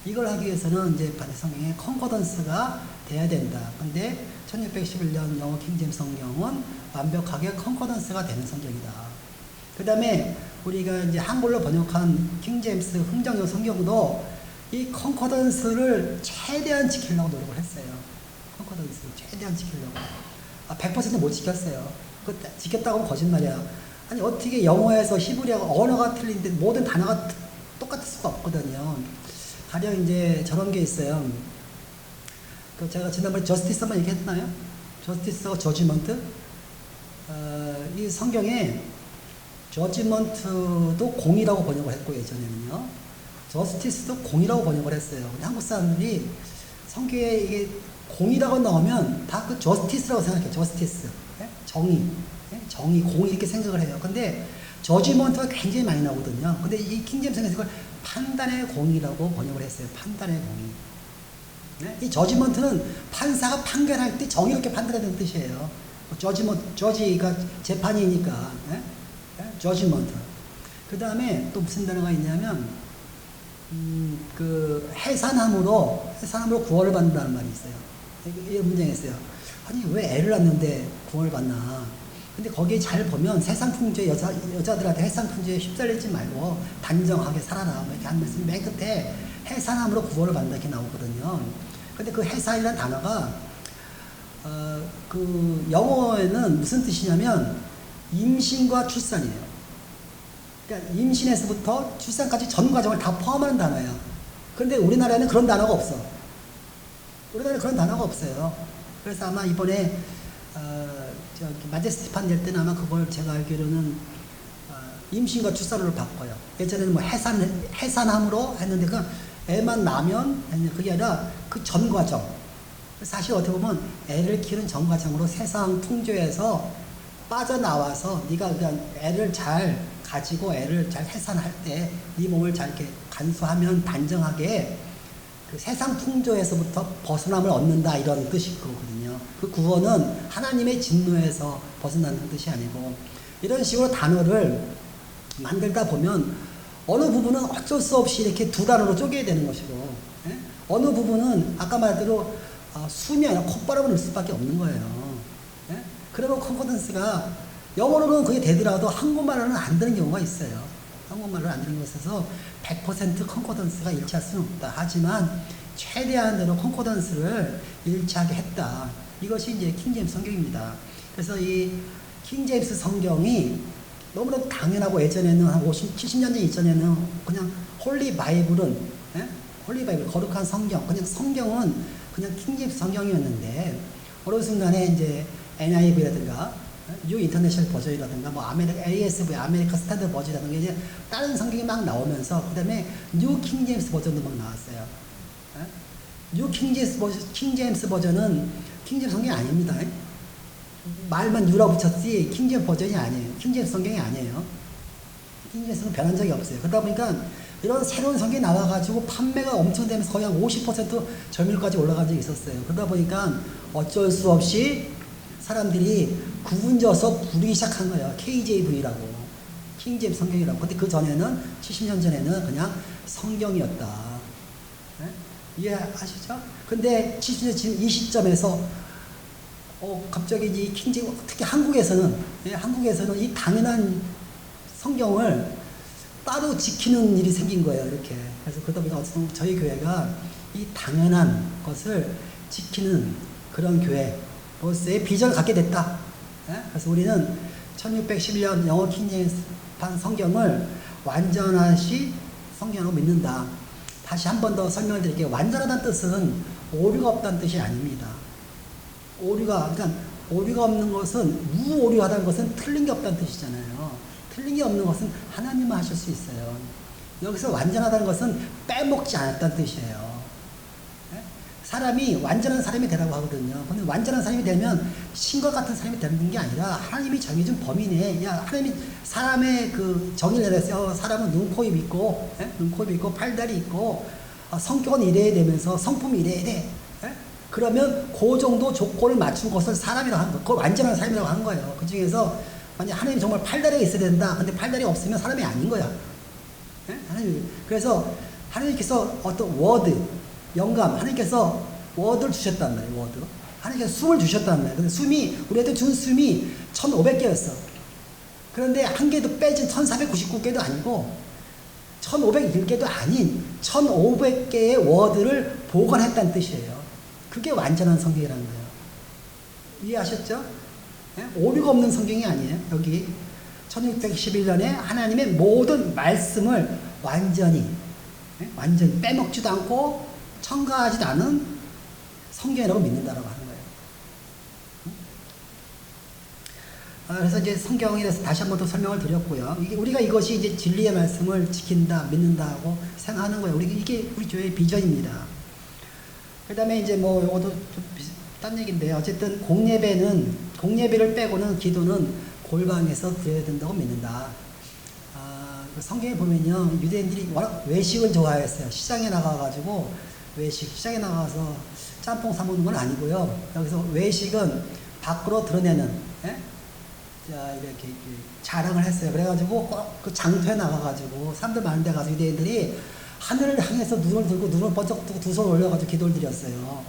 이걸 하기 위해서는 이제 성경에 컨코던스가 돼야 된다. 근데 1611년 영어 킹제임스 성경은 완벽하게 컨코던스가 되는 성경이다. 그 다음에 우리가 이제 한글로 번역한 킹제임스 흥정역 성경도 이 컨코던스를 최대한 지키려고 노력을 했어요. 컨코던스를 최대한 지키려고. 100%못 지켰어요. 지켰다고 하면 거짓말이야. 아니 어떻게 영어에서 히브리어가 언어가 틀린데 모든 단어가 똑같을 수가 없거든요. 가령 이제 저런 게 있어요. 제가 지난번에 저스티스만 얘기했나요? 저스티스와 저지먼트. 이 성경에 저지먼트도 공이라고 번역을 했고 예전에는요. 저스티스도 공이라고 번역을 했어요. 근데 한국 사람들이 성경에 이게 공이라고 나오면 다 그 저스티스라고 생각해요. 저스티스. 정의. 정의, 공의 이렇게 생각을 해요. 근데 저지먼트가 굉장히 많이 나오거든요. 근데 이 킹제임스에서 이걸 판단의 공의라고 번역을 했어요. 판단의 공의. 이 저지먼트는 판사가 판결할 때 정의롭게 판단하는 뜻이에요. 저지가 재판이니까. 저지먼트. 그 다음에 또 무슨 단어가 있냐면 해산함으로 구원을 받는다는 말이 있어요. 이런 문장이 있어요. 아니 왜 애를 낳는데 구원을 받나? 근데 거기에 잘 보면 세상 풍조에 여자들한테 세상 풍조에 휩쓸리지 말고 단정하게 살아라 뭐 이렇게 한 말씀 맨 끝에 해산함으로 구원을 받는다 이렇게 나오거든요. 근데 그 해산이라는 단어가 그 영어에는 무슨 뜻이냐면 임신과 출산이에요. 그러니까 임신에서부터 출산까지 전 과정을 다 포함하는 단어예요. 그런데 우리나라에는 그런 단어가 없어. 우리나라에 그런 단어가 없어요. 그래서 아마 이번에 마제스티판 될 때는 아마 그걸 제가 알기로는 임신과 출산으로 바꿔요. 예전에는 뭐 해산함으로 했는데 그 애만 나면 그게 아니라 그 전 과정. 사실 어떻게 보면 애를 키우는 전 과정으로 세상 풍조에서 빠져나와서 네가 그냥 애를 잘 가지고 애를 잘 해산할 때 네 몸을 잘 이렇게 간수하면 단정하게 그 세상 풍조에서부터 벗어남을 얻는다 이런 뜻이 거거든요. 그 구원은 하나님의 진노에서 벗어나는 뜻이 아니고 이런 식으로 단어를 만들다 보면 어느 부분은 어쩔 수 없이 이렇게 두 단어로 쪼개야 되는 것이고 예? 어느 부분은 아까 말대로 숨이 아니라 콧바람을 넣을 수밖에 없는 거예요. 예? 그러면 컨코던스가 영어로는 그게 되더라도 한국말로는 안 되는 경우가 있어요. 한국말로 안 되는 것에서 100% 컨코던스가 일치할 수는 없다. 하지만 최대한으로 컨코던스를 일치하게 했다. 이것이 이제 킹제임스 성경입니다. 그래서 이 킹제임스 성경이 너무나도 당연하고 예전에는 한 50, 70년 전 이전에는 그냥 홀리 바이블은 예? 홀리 바이블 거룩한 성경 그냥 성경은 그냥 킹제임스 성경이었는데 어느 순간에 이제 NIV라든가 뉴 인터내셔널 버전이라든가 뭐 ASV 아메리카 스탠더드 버전이라든가 이제 다른 성경이 막 나오면서 그다음에 뉴 킹제임스 버전도 막 나왔어요. 뉴 킹제임스 버전은 킹제임스 성경이 아닙니다. 말만 뉴라고 붙였지 킹제임스 버전이 아니에요. 킹제임스 성경이 아니에요. 킹제임스는 변한 적이 없어요. 그러다 보니까 이런 새로운 성경이 나와가지고 판매가 엄청 되면서 거의 한 50% 점유율까지 올라간 적이 있었어요. 그러다 보니까 어쩔 수 없이 사람들이 구분져서 부르기 시작한 거예요. KJV라고. 킹제임스 성경이라고. 근데 그 전에는 70년 전에는 그냥 성경이었다. 네? 이해하시죠? 근데 70년 지금 이 시점에서 갑자기 이 킹제임스 특히 한국에서는 이 당연한 성경을 따로 지키는 일이 생긴 거예요. 이렇게. 그래서 그러다 보니까 어쨌든 저희 교회가 이 당연한 것을 지키는 그런 교회 로서의 비전을 갖게 됐다. 그래서 우리는 1611년 영어 킹제임스판 성경을 완전하시 성경으로 믿는다. 다시 한 번 더 설명을 드릴게요. 완전하다는 뜻은 오류가 없다는 뜻이 아닙니다. 그러니까 오류가 없는 것은 무오류하다는 것은 틀린 게 없다는 뜻이잖아요. 틀린 게 없는 것은 하나님만 하실 수 있어요. 여기서 완전하다는 것은 빼먹지 않았다는 뜻이에요. 사람이 완전한 사람이 되라고 하거든요. 근데 완전한 사람이 되면 신과 같은 사람이 되는 게 아니라 하나님이 정해준 범위 내에 하나님이 사람의 그 정의를 내렸어요. 사람은 눈, 코, 입 있고 팔다리 있고 성격은 이래야 되면서 성품이 이래야 돼. 그러면 그 정도 조건을 맞춘 것을 사람이라고 하는 거예요. 그걸 완전한 사람이라고 하는 거예요. 그 중에서 만약 하나님이 정말 팔다리가 있어야 된다. 근데 팔다리가 없으면 사람이 아닌 거야. 그래서 하나님께서 어떤 워드 영감, 하나님께서 워드를 주셨단 말이에요, 워드. 하나님께서 숨을 주셨단 말이에요. 근데 우리한테 준 숨이 1500개였어. 그런데 한 개도 빼진 1499개도 아니고, 1501개도 아닌 1500개의 워드를 보관했다는 뜻이에요. 그게 완전한 성경이라는 거예요. 이해하셨죠? 오류가 없는 성경이 아니에요, 여기. 1611년에 하나님의 모든 말씀을 완전히 빼먹지도 않고, 첨가하지도 않은 성경이라고 믿는다라고 하는 거예요. 그래서 이제 성경에 대해서 다시 한번 더 설명을 드렸고요. 우리가 이것이 이제 진리의 말씀을 지킨다, 믿는다고 생각하는 거예요. 이게 우리 교회의 비전입니다. 그 다음에 이제 뭐, 이것도 좀 딴 얘기인데, 어쨌든 공예배를 빼고는 기도는 골방에서 드려야 된다고 믿는다. 성경에 보면요, 유대인들이 워낙 외식을 좋아했어요. 시장에 나가가지고, 시장에 나가서 짬뽕 사먹는 건 아니고요. 여기서 외식은 밖으로 드러내는, 이렇게 자랑을 했어요. 그래가지고 꼭 그 장터에 나가가지고 사람들 많은 데 가서 유대인들이 하늘을 향해서 눈을 들고 눈을 번쩍 뜨고 두 손을 올려가지고 기도를 드렸어요.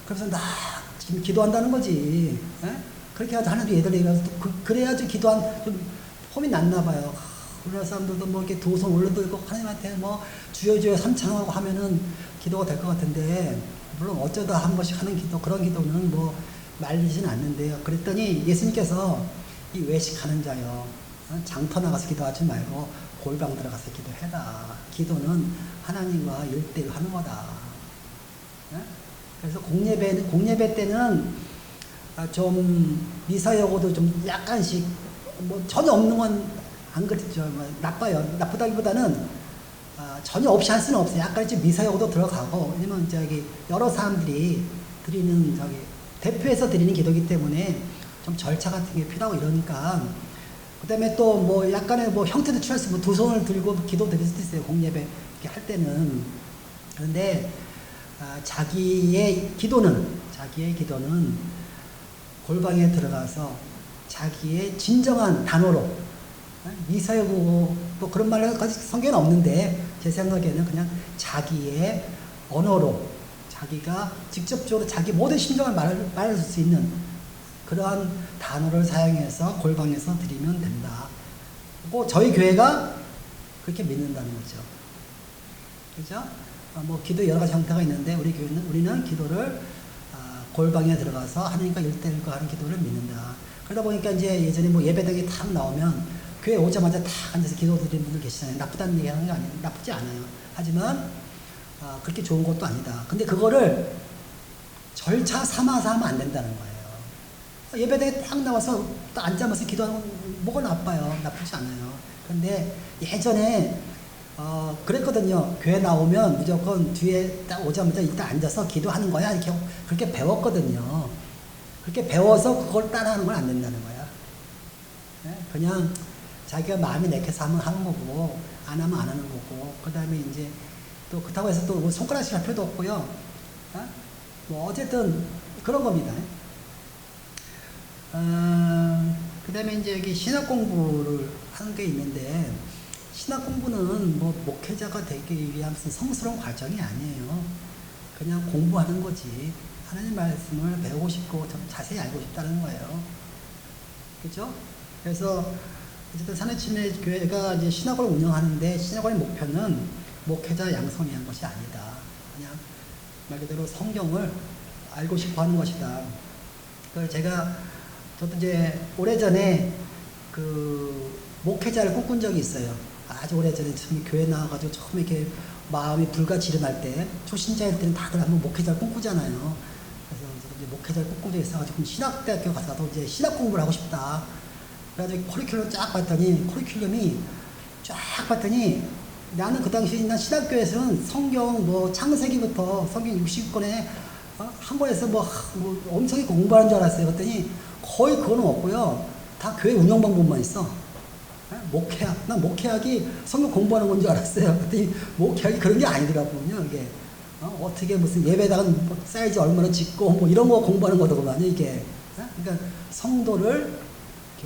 그래서 나 지금 기도한다는 거지. 에? 그렇게 해야지 하나님 예들 얘기해서 그래야지 좀 폼이 났나 봐요. 우리나라 사람들도 뭐 이렇게 두 손 올려들고 하나님한테 뭐 주여 주여 삼창하고 하면은 기도가 될 것 같은데, 물론 어쩌다 한 번씩 하는 기도, 그런 기도는 뭐 말리진 않는데요. 그랬더니 예수님께서 이 외식하는 자요, 장터 나가서 기도하지 말고 골방 들어가서 기도해라. 기도는 하나님과 1대1 하는 거다. 그래서 공예배 때는 좀 미사여고도 좀 약간씩 뭐 전혀 없는 건 안 그렇죠. 뭐 나빠요. 나쁘다기보다는 전혀 없이 할 수는 없어요. 약간 좀 미사여고도 들어가고, 왜냐면 저기 여러 사람들이 드리는 대표해서 드리는 기도이기 때문에 좀 절차 같은 게 필요하고 이러니까. 그다음에 또 뭐 약간의 뭐 형태도 취할 수 있고, 두 손을 들고 기도 드릴 수도 있어요. 공예배 이렇게 할 때는. 그런데 자기의 기도는 골방에 들어가서 자기의 진정한 단어로, 미사여고 뭐 그런 말까지 성경에는 없는데 제 생각에는 그냥 자기의 언어로, 자기가 직접적으로 자기 모든 심정을 말할 수 있는 그러한 단어를 사용해서 골방에서 드리면 된다. 그리고 저희 교회가 그렇게 믿는다는 거죠. 그죠? 뭐 기도 여러 가지 형태가 있는데 우리는 기도를 골방에 들어가서 하나님과 1대1과 하는 기도를 믿는다. 그러다 보니까 이제 예전에 뭐 예배당에 탁 나오면 교회 오자마자 탁 앉아서 기도 드리는 분들 계시잖아요. 나쁘다는 얘기 하는 게 아니에요. 나쁘지 않아요. 하지만 그렇게 좋은 것도 아니다. 근데 그거를 절차 삼아서 하면 안 된다는 거예요. 예배당에 딱 나와서 딱 앉아서 기도하는 건 뭐가 나빠요. 나쁘지 않아요. 근데 예전에 그랬거든요. 교회 나오면 무조건 뒤에 딱 오자마자 일단 앉아서 기도하는 거야. 이렇게 그렇게 배웠거든요. 그렇게 배워서 그걸 따라하는 건 안 된다는 거야. 그냥 자기가 마음이 내켜서 하는 거고, 안 하면 안 하는 거고, 그 다음에 이제 또 그렇다고 해서 또 뭐 손가락질 할 필요도 없고요. 뭐 어쨌든 그런 겁니다. 그 다음에 이제 여기 신학 공부를 하는 게 있는데, 신학 공부는 뭐 목회자가 되기 위한 무슨 성스러운 과정이 아니에요. 그냥 공부하는 거지. 하나님 말씀을 배우고 싶고 좀 자세히 알고 싶다는 거예요. 그죠? 그래서 어쨌든 산해침례 교회가 이제 신학을 운영하는데, 신학의 목표는 목회자 양성이 한 것이 아니다. 그냥 말 그대로 성경을 알고 싶어 하는 것이다. 그래서 저도 이제 오래전에 그 목회자를 꿈꾼 적이 있어요. 아주 오래전에 처음에 교회 나와가지고 처음에 이렇게 마음이 불같이 일어날 때, 초신자일 때는 다들 한번 목회자를 꿈꾸잖아요. 그래서 저도 이제 목회자를 꿈꾼 적이 있어가지고 신학대학교 가서도 이제 신학 공부를 하고 싶다. 그래가지고 커리큘럼 쫙 봤더니, 나는 그 당시 난 신학교에서는 성경 뭐 창세기부터 성경 60권에 한 권에서 뭐 엄청 공부하는 줄 알았어요. 그랬더니 거의 그거는 없고요. 다 교회 운영 방법만 있어. 목회학. 난 목회학이 성경 공부하는 건 줄 알았어요. 그랬더니 목회학이 그런 게 아니더라고요. 이게 어떻게 무슨 예배당은 뭐 사이즈 얼마나 짓고 뭐 이런 거 공부하는 거더구만요. 이게. 그러니까 성도를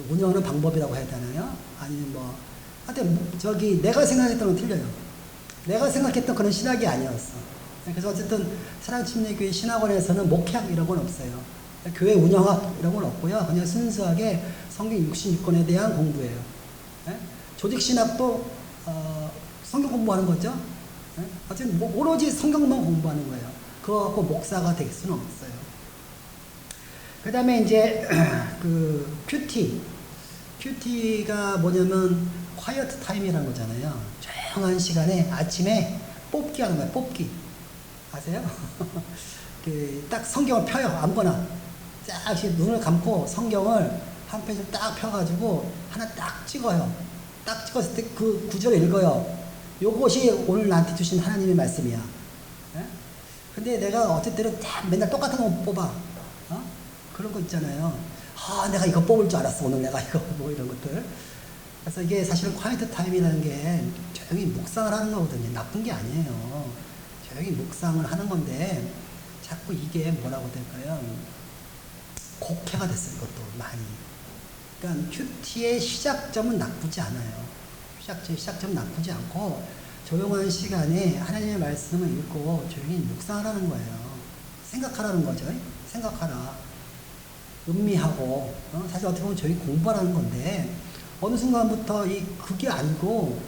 운영하는 방법이라고 해야 되나요? 아니면 뭐 하여튼 내가 생각했던 건 틀려요. 내가 생각했던 그런 신학이 아니었어. 그래서 어쨌든 사랑침례교회 신학원에서는 목회학 이런 건 없어요. 교회 운영학 이런 건 없고요. 그냥 순수하게 성경 66권에 대한 공부예요. 조직신학도 성경 공부하는 거죠. 어쨌든 오로지 성경만 공부하는 거예요. 그거 갖고 목사가 될 수는 없어요. 그 다음에 이제 그 큐티가 뭐냐면 quiet time이라는 거잖아요. 조용한 시간에 아침에 뽑기 하는 거예요. 뽑기 아세요? 딱 성경을 펴요. 아무거나 쫙 눈을 감고 성경을 한 페이지를 딱 펴가지고 하나 딱 찍어요. 딱 찍었을 때 그 구절을 읽어요. 요것이 오늘 나한테 주신 하나님의 말씀이야. 근데 내가 어쨌든 맨날 똑같은 거 뽑아. 그런 거 있잖아요. 내가 이거 뽑을 줄 알았어. 오늘 내가 이거 뭐 이런 것들. 그래서 이게 사실은 콰이트 타임이라는 게 조용히 묵상을 하는 거거든요. 나쁜 게 아니에요. 조용히 묵상을 하는 건데 자꾸 이게 뭐라고 될까요? 곡해가 됐어요. 이것도 많이. 그러니까 큐티의 시작점은 나쁘지 않아요. 시작점은 나쁘지 않고 조용한 시간에 하나님의 말씀을 읽고 조용히 묵상하라는 거예요. 생각하라는 거죠. 생각하라. 음미하고, 사실 어떻게 보면 저희 공부하라는 건데, 어느 순간부터 그게 아니고,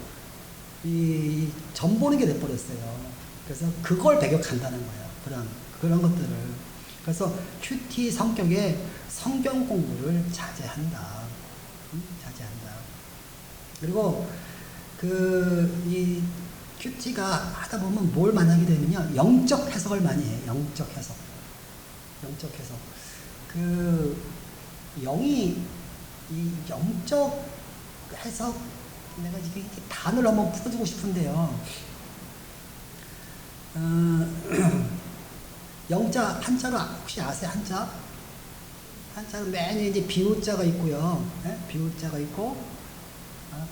점 보는 게 돼버렸어요. 그래서 그걸 배격한다는 거예요. 그런 것들을. 그래서 큐티 성격에 성경 공부를 자제한다. 자제한다. 그리고 이 큐티가 하다 보면 뭘 만나게 되면요. 영적 해석을 많이 해요. 영적 해석. 영이, 이 영적 해석, 내가 이렇게 단어를 한번 풀어주고 싶은데요. 영자, 한자로 혹시 아세요? 한자는 맨 위에 이제 비우자가 있고요. 네? 비우자가 있고,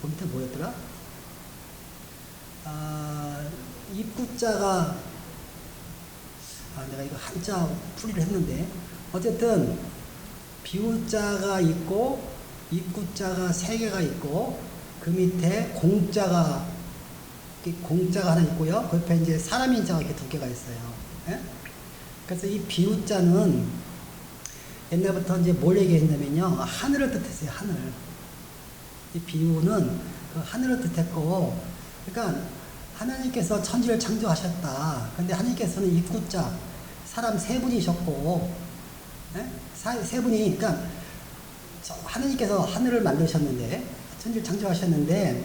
그 밑에 뭐였더라? 입구자가, 내가 이거 한자 풀이를 했는데, 어쨌든, 비우자가 있고, 입구자가 3개가 있고, 그 밑에 공자가 하나 있고요. 그 옆에 이제 사람인 자가 이렇게 2개가 있어요. 예? 그래서 이 비우자는 옛날부터 이제 뭘 얘기했냐면요. 하늘을 뜻했어요. 하늘. 이 비우는 그 하늘을 뜻했고, 그러니까 하나님께서 천지를 창조하셨다. 근데 하나님께서는 입구자, 사람 3분이셨고, 예? 3분이, 그러니까 하나님께서 하늘을 만드셨는데, 천지를 창조하셨는데,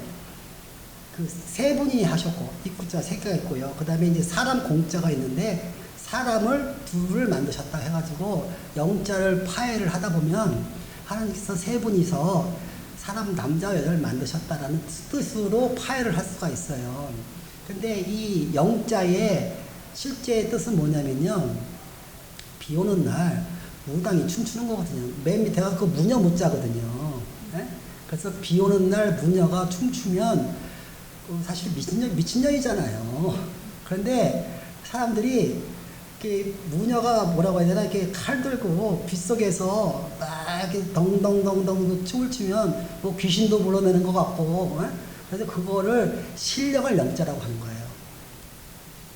그 3분이 하셨고, 입구자 3개가 있고요. 그 다음에 이제 사람 공자가 있는데, 사람을 2를 만드셨다 해가지고, 영자를 파해를 하다 보면, 하나님께서 3분이서 사람 남자 여자를 만드셨다라는 뜻으로 파해를 할 수가 있어요. 근데 이 영자의 실제 뜻은 뭐냐면요. 비 오는 날, 무당이 춤추는 거거든요. 맨 밑에가 그 무녀 무자거든요. 네? 그래서 비 오는 날 무녀가 춤추면 사실 미친년이잖아요. 그런데 사람들이 이렇게 무녀가 뭐라고 해야 되나 이렇게 칼 들고 빗속에서 막 이렇게 덩덩덩덩 춤을 추면 뭐 귀신도 불러내는 것 같고, 그래서 그거를 신령할 영자라고 하는 거예요.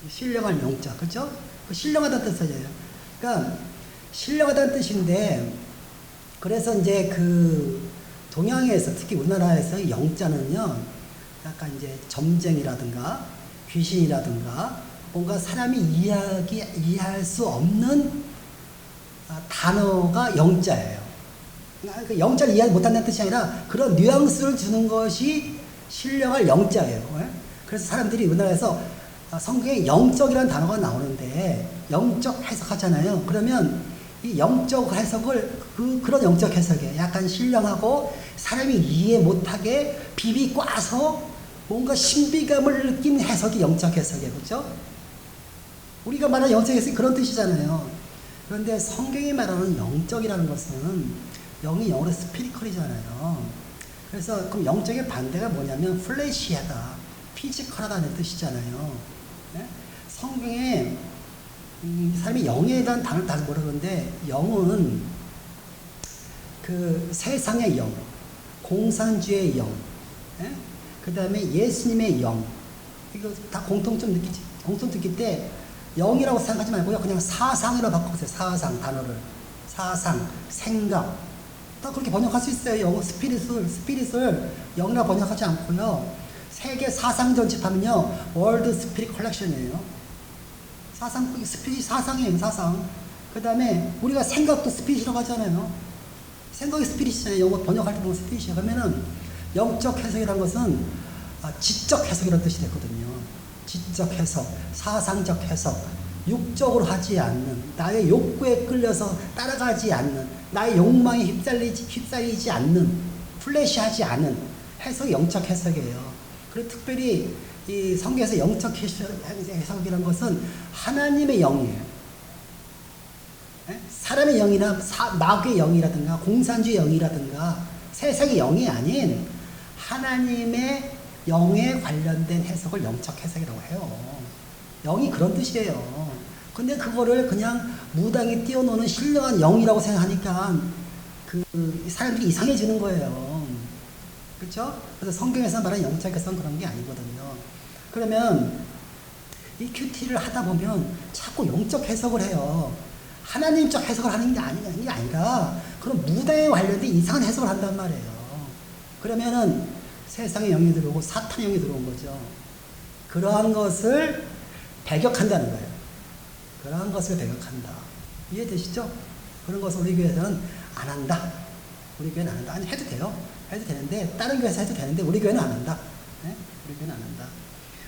신령할 영자, 그렇죠? 그 신령하다는 뜻이에요. 그러니까 신령하다는 뜻인데, 그래서 이제 그 동양에서 특히 우리나라에서 영자는요. 약간 이제 점쟁이라든가 귀신이라든가 뭔가 사람이 이해할 수 없는 단어가 영자예요. 그러니까 영자를 이해 못한다는 뜻이 아니라 그런 뉘앙스를 주는 것이 신령할 영자예요. 그래서 사람들이 우리나라에서 성경에 영적이라는 단어가 나오는데 영적 해석하잖아요. 그러면 이 영적 해석을 그런 영적 해석에 약간 신령하고 사람이 이해 못하게 비비꽈서 뭔가 신비감을 느낀 해석이 영적 해석이에요. 그렇죠? 우리가 말하는 영적 해석이 그런 뜻이잖아요. 그런데 성경이 말하는 영적이라는 것은 영이 영어로 스피리컬이잖아요. 그래서 그럼 영적의 반대가 뭐냐면 플래시하다, 피지컬하다는 뜻이잖아요. 네? 성경에 사람이 영에 대한 단어를 다 모르는데 영은 그 세상의 영, 공산주의의 영, 예? 그 다음에 예수님의 영, 이거 다 공통점 느낄 때 영이라고 생각하지 말고요. 그냥 사상이라고 바꿔보세요. 사상 단어를. 사상, 생각. 다 그렇게 번역할 수 있어요. 영어 스피릿을 영이라고 번역하지 않고요. 세계 사상 전집하면요. 월드 스피릿 컬렉션이에요. 스피릿 사상이에요. 사상. 그 다음에 우리가 생각도 스피릿이라고 하잖아요. 생각이 스피릿이잖아요. 영어 번역할 때 보면 스피릿이에요. 그러면은 영적 해석이라는 것은 지적 해석이라는 뜻이 됐거든요. 지적 해석, 사상적 해석, 육적으로 하지 않는, 나의 욕구에 끌려서 따라가지 않는, 나의 욕망에 휩싸이지 않는, 플래시하지 않은 해석이 영적 해석이에요. 그리고 특별히 이 성경에서 영적 해석이라는 것은 하나님의 영이에요. 사람의 영이나 마귀의 영이라든가 공산주의 영이라든가 세상의 영이 아닌 하나님의 영에 관련된 해석을 영적 해석이라고 해요. 영이 그런 뜻이에요. 근데 그거를 그냥 무당이 띄워놓는 신령한 영이라고 생각하니까 그 사람들이 이상해지는 거예요. 그렇죠? 그래서 성경에서 말하는 영적 해석은 그런 게 아니거든요. 그러면 이 큐티를 하다 보면 자꾸 영적 해석을 해요. 하나님적 해석을 하는 게 아니라 그런 무대에 관련된 이상한 해석을 한단 말이에요. 그러면은 세상의 영이 들어오고 사탄의 영이 들어온 거죠. 그러한 것을 배격한다는 거예요. 그러한 것을 배격한다. 이해되시죠? 그런 것을 우리 교회에서는 안 한다. 우리 교회는 안 한다. 아니, 해도 돼요. 해도 되는데, 다른 교회에서 해도 되는데, 우리 교회는 안 한다. 네? 우리 교회는 안 한다.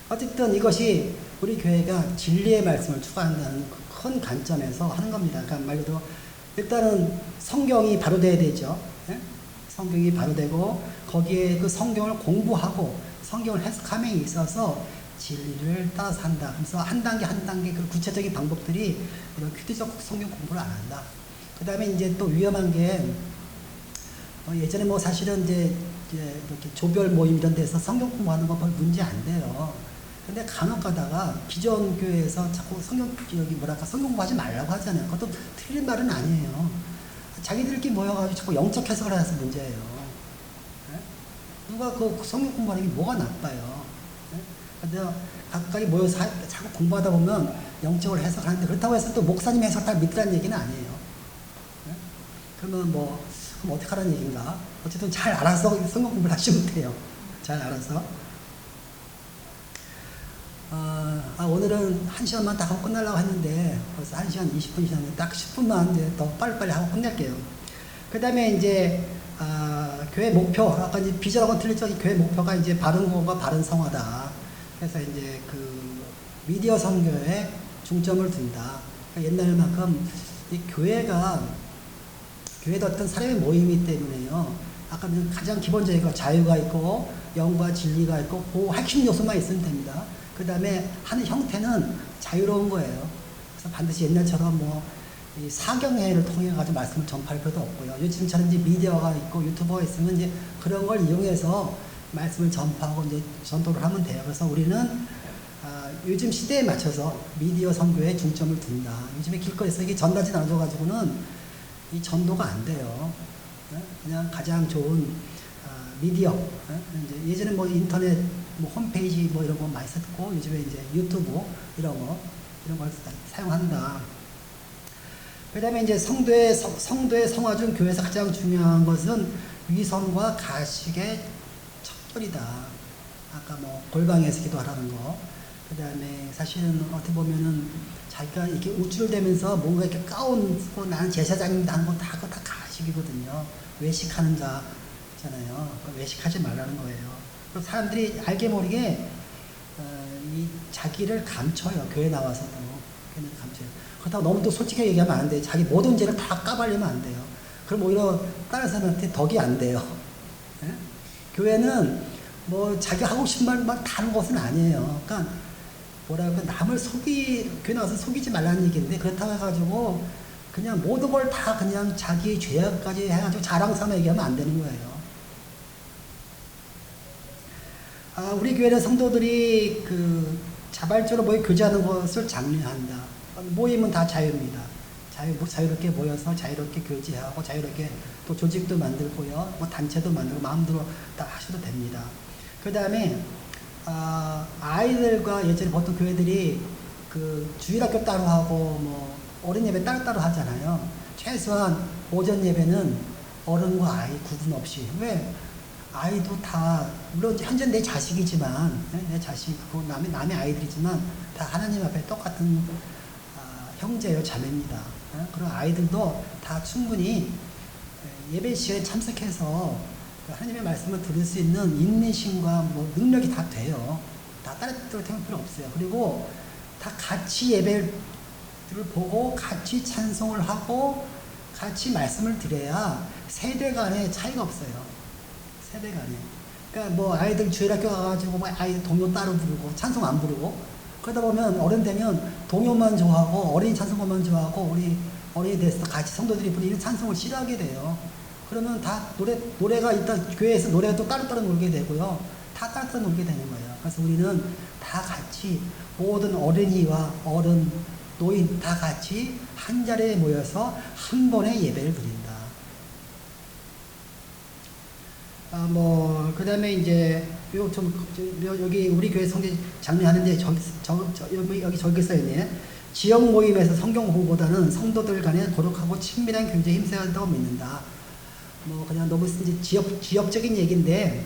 어쨌든 이것이 우리 교회가 진리의 말씀을 추구한다는 큰 관점에서 하는 겁니다. 그러니까 말 그대로 일단은 성경이 바로 돼야 되죠. 네? 성경이 바로 되고 거기에 그 성경을 공부하고 성경을 해석함에 있어서 진리를 따라서 한다. 그래서 한 단계 한 단계 그 구체적인 방법들이 이런 퀴즈적 성경 공부를 안 한다. 그 다음에 이제 또 위험한 게 예전에 뭐 사실은 이제 이렇게 조별 모임 이런 데서 성경 공부하는 거 별 문제 안 돼요. 근데 간혹 가다가 기존 교회에서 자꾸 성경 공부하지 말라고 하잖아요. 그것도 틀린 말은 아니에요. 자기들끼리 모여가지고 자꾸 영적 해석을 해서 문제예요. 네? 누가 그 성경 공부하는 게 뭐가 나빠요. 네? 근데 가까이 모여서 자꾸 공부하다 보면 영적으로 해석하는데 그렇다고 해서 또 목사님 해석 다 믿으라는 얘기는 아니에요. 네? 그러면 그럼 어떻게 하라는 얘기인가? 어쨌든 잘 알아서 성경 공부를 하시면 돼요. 잘 알아서. 오늘은 1시간만 다 하고 끝내려고 했는데 벌써 1시간 20분 지났는데 딱 10분만 이제 더 빨리빨리 하고 끝낼게요. 그 다음에 이제 교회 목표, 아까 이제 비전하고 틀렸죠. 교회 목표가 이제 바른 구원과 바른 성화다. 그래서 이제 그 미디어 선교에 중점을 둔다. 그러니까 옛날만큼 이 교회도 어떤 사람의 모임이기 때문에요. 아까 가장 기본적인 거 자유가 있고 영과 진리가 있고 그 핵심 요소만 있으면 됩니다. 그 다음에 하는 형태는 자유로운 거예요. 그래서 반드시 옛날처럼 이 사경회를 통해 가지고 말씀을 전파할 필요도 없고요. 요즘처럼 이제 미디어가 있고 유튜버가 있으면 이제 그런 걸 이용해서 말씀을 전파하고 이제 전도를 하면 돼요. 그래서 우리는 요즘 시대에 맞춰서 미디어 선교에 중점을 둔다. 요즘에 길거리에서 이게 전단지 나눠줘가지고는 이 전도가 안 돼요. 그냥 가장 좋은 미디어. 이제 예전에 인터넷 홈페이지 이런 거 많이 썼고 요즘에 이제 유튜브 이런 걸 사용한다. 그 다음에 이제 성도의 성화 중 교회에서 가장 중요한 것은 위선과 가식의 척결이다. 아까 골방에서 기도하라는 거. 그 다음에 사실은 어떻게 보면은 자기가 이렇게 우쭐대면서 뭔가 이렇게 가운 쓰고 나는 제사장입니다 하는 거 다 가식이거든요. 외식하는 자잖아요. 외식하지 말라는 거예요. 사람들이 알게 모르게 이 자기를 감춰요. 교회 나와서도. 교회는 감춰요. 그렇다고 너무 또 솔직하게 얘기하면 안 돼요. 자기 모든 죄를 다 까발리면 안 돼요. 그럼 오히려 다른 사람한테 덕이 안 돼요. 네? 교회는 자기 하고 싶은 말만 다 하는 것은 아니에요. 그러니까 남을 교회 나와서 속이지 말라는 얘기인데 그렇다고 해가지고 그냥 모든 걸 다 그냥 자기의 죄악까지 해가지고 자랑 삼아 얘기하면 안 되는 거예요. 우리 교회는 성도들이 자발적으로 모여 교제하는 것을 장려한다. 모임은 다 자유입니다. 자유롭게 모여서 자유롭게 교제하고 자유롭게 또 조직도 만들고요. 단체도 만들고 마음대로 다 하셔도 됩니다. 그 다음에 아이들과 예전에 보통 교회들이 주일학교 따로 하고 어린 예배 따로 하잖아요. 최소한 오전 예배는 어른과 아이 구분 없이. 왜? 아이도 다 물론 현재 내 자식이지만 내 자식이고 남의 아이들이지만 다 하나님 앞에 똑같은 형제요 자매입니다. 그런 아이들도 다 충분히 예배 시간에 참석해서 하나님의 말씀을 들을 수 있는 인내심과 능력이 다 돼요. 다 다른 데로 태울 필요 없어요. 그리고 다 같이 예배를 보고 같이 찬송을 하고 같이 말씀을 드려야 세대 간에 차이가 없어요. 세대 간에. 그러니까 아이들 주일학교 가가지고 아이들 동요 따로 부르고 찬송 안 부르고 그러다 보면 어른 되면 동요만 좋아하고 어린이 찬송만 좋아하고 우리 어린이 돼서 같이 성도들이 부르는 찬송을 싫어하게 돼요. 그러면 다 노래가 일단 교회에서 노래가 또 따로따로 놀게 되고요. 다 따로따로 놀게 되는 거예요. 그래서 우리는 다 같이 모든 어린이와 어른, 노인 다 같이 한 자리에 모여서 한 번에 예배를 드린다. 그 다음에 이제, 여기 우리 교회 성대 장례하는데 여기 적혀 써있네. 지역 모임에서 성경 공부보다는 성도들 간에 거룩하고 친밀한 교제에 힘써야 한다고 믿는다. 뭐 그냥 너무 이제 지역적인 얘기인데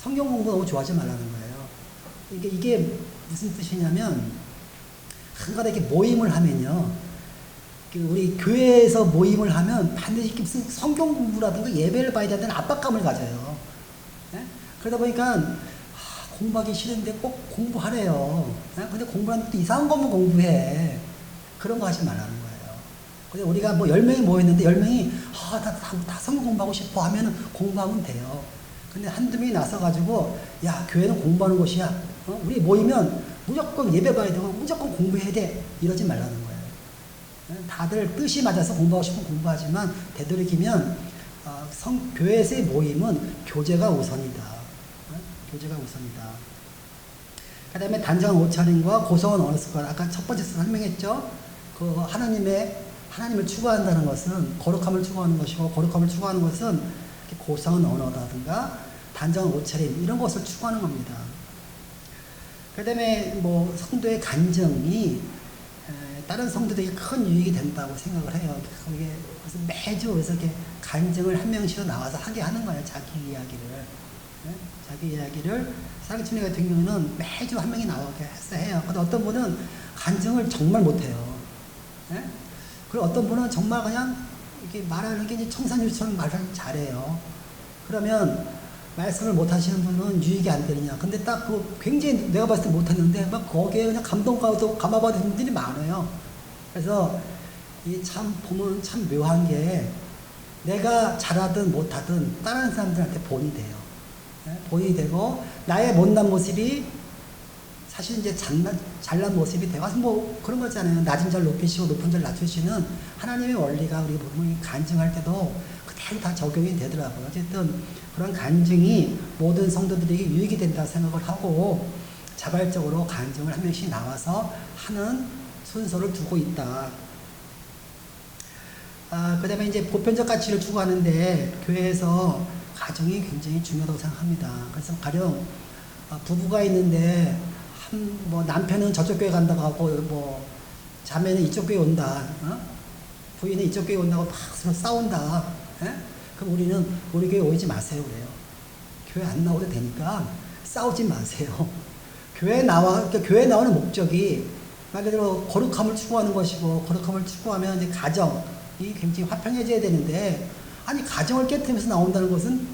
성경 공부 너무 좋아하지 말라는 거예요. 이게 무슨 뜻이냐면 한가닥 이렇게 모임을 하면요, 우리 교회에서 모임을 하면 반드시 무슨 성경 공부라든가 예배를 봐야 된다는 압박감을 가져요. 네? 그러다 보니까 공부하기 싫은데 꼭 공부하래요. 근데 공부하는데 또 이상한 것만 공부해. 그런 거 하지 말라는 거예요. 근데 우리가 뭐 10명이 모였는데 10명이 다 성경 공부하고 싶어 하면 공부하면 돼요. 근데 한두 명이 나서가지고 야, 교회는 공부하는 곳이야. 우리 모이면 무조건 예배 봐야 되고 무조건 공부해야 돼. 이러지 말라는 거예요. 다들 뜻이 맞아서 공부하고 싶으면 공부하지만 되도록이면 교회에서의 모임은 교제가 우선이다. 교제가 우선이다. 그 다음에 단정한 옷차림과 고성은 어느 것, 아까 첫 번째 설명했죠. 그 하나님을 추구한다는 것은 거룩함을 추구하는 것이고, 거룩함을 추구하는 것은 고성은 언어라든가 단정한 옷차림 이런 것을 추구하는 겁니다. 그 다음에 뭐 성도의 간증이 다른 성도들에게 큰 유익이 된다고 생각을 해요. 그게 매주 그래서 이렇게 간증을 한 명씩 나와서 하게 하는 거예요. 자기 이야기를. 자기 이야기를 사랑친구 같은 경우는 매주 한 명이 나오게 해요. 근데 어떤 분은 간증을 정말 못해요. 그리고 어떤 분은 정말 그냥 이렇게 말하는 게 이제 청산유리처럼 말을 잘해요. 그러면 말씀을 못하시는 분은 유익이 안 되느냐. 근데 딱 굉장히 내가 봤을 때 못했는데 막 거기에 그냥 감동받아서 감화받은 분들이 많아요. 그래서 이 참 보면 참 묘한 게 내가 잘하든 못하든 다른 사람들한테 본이 돼요. 본이 되고 나의 못난 모습이 사실 이제 잘난 모습이 되고 뭐 그런 거잖아요. 낮은 절 높이시고 높은 절 낮추시는 하나님의 원리가 우리 보면 간증할 때도 그대로 다 적용이 되더라고요. 어쨌든 그런 간증이 모든 성도들에게 유익이 된다 생각을 하고 자발적으로 간증을 한 명씩 나와서 하는 순서를 두고 있다. 그 다음에 이제 보편적 가치를 추구하는데 교회에서 가정이 굉장히 중요하다고 생각합니다. 그래서 가령 부부가 있는데 뭐 남편은 저쪽 교회 간다고 하고 뭐 자매는 이쪽 교회 온다, 부인은 이쪽 교회 온다고 막 서로 싸운다. 그럼 우리는 우리 교회 오지 마세요 그래요. 교회 안 나오도 되니까 싸우지 마세요. 교회 나오는 목적이 말 그대로 거룩함을 추구하는 것이고, 거룩함을 추구하면 이제 가정이 굉장히 화평해져야 되는데, 아니 가정을 깨뜨리면서 나온다는 것은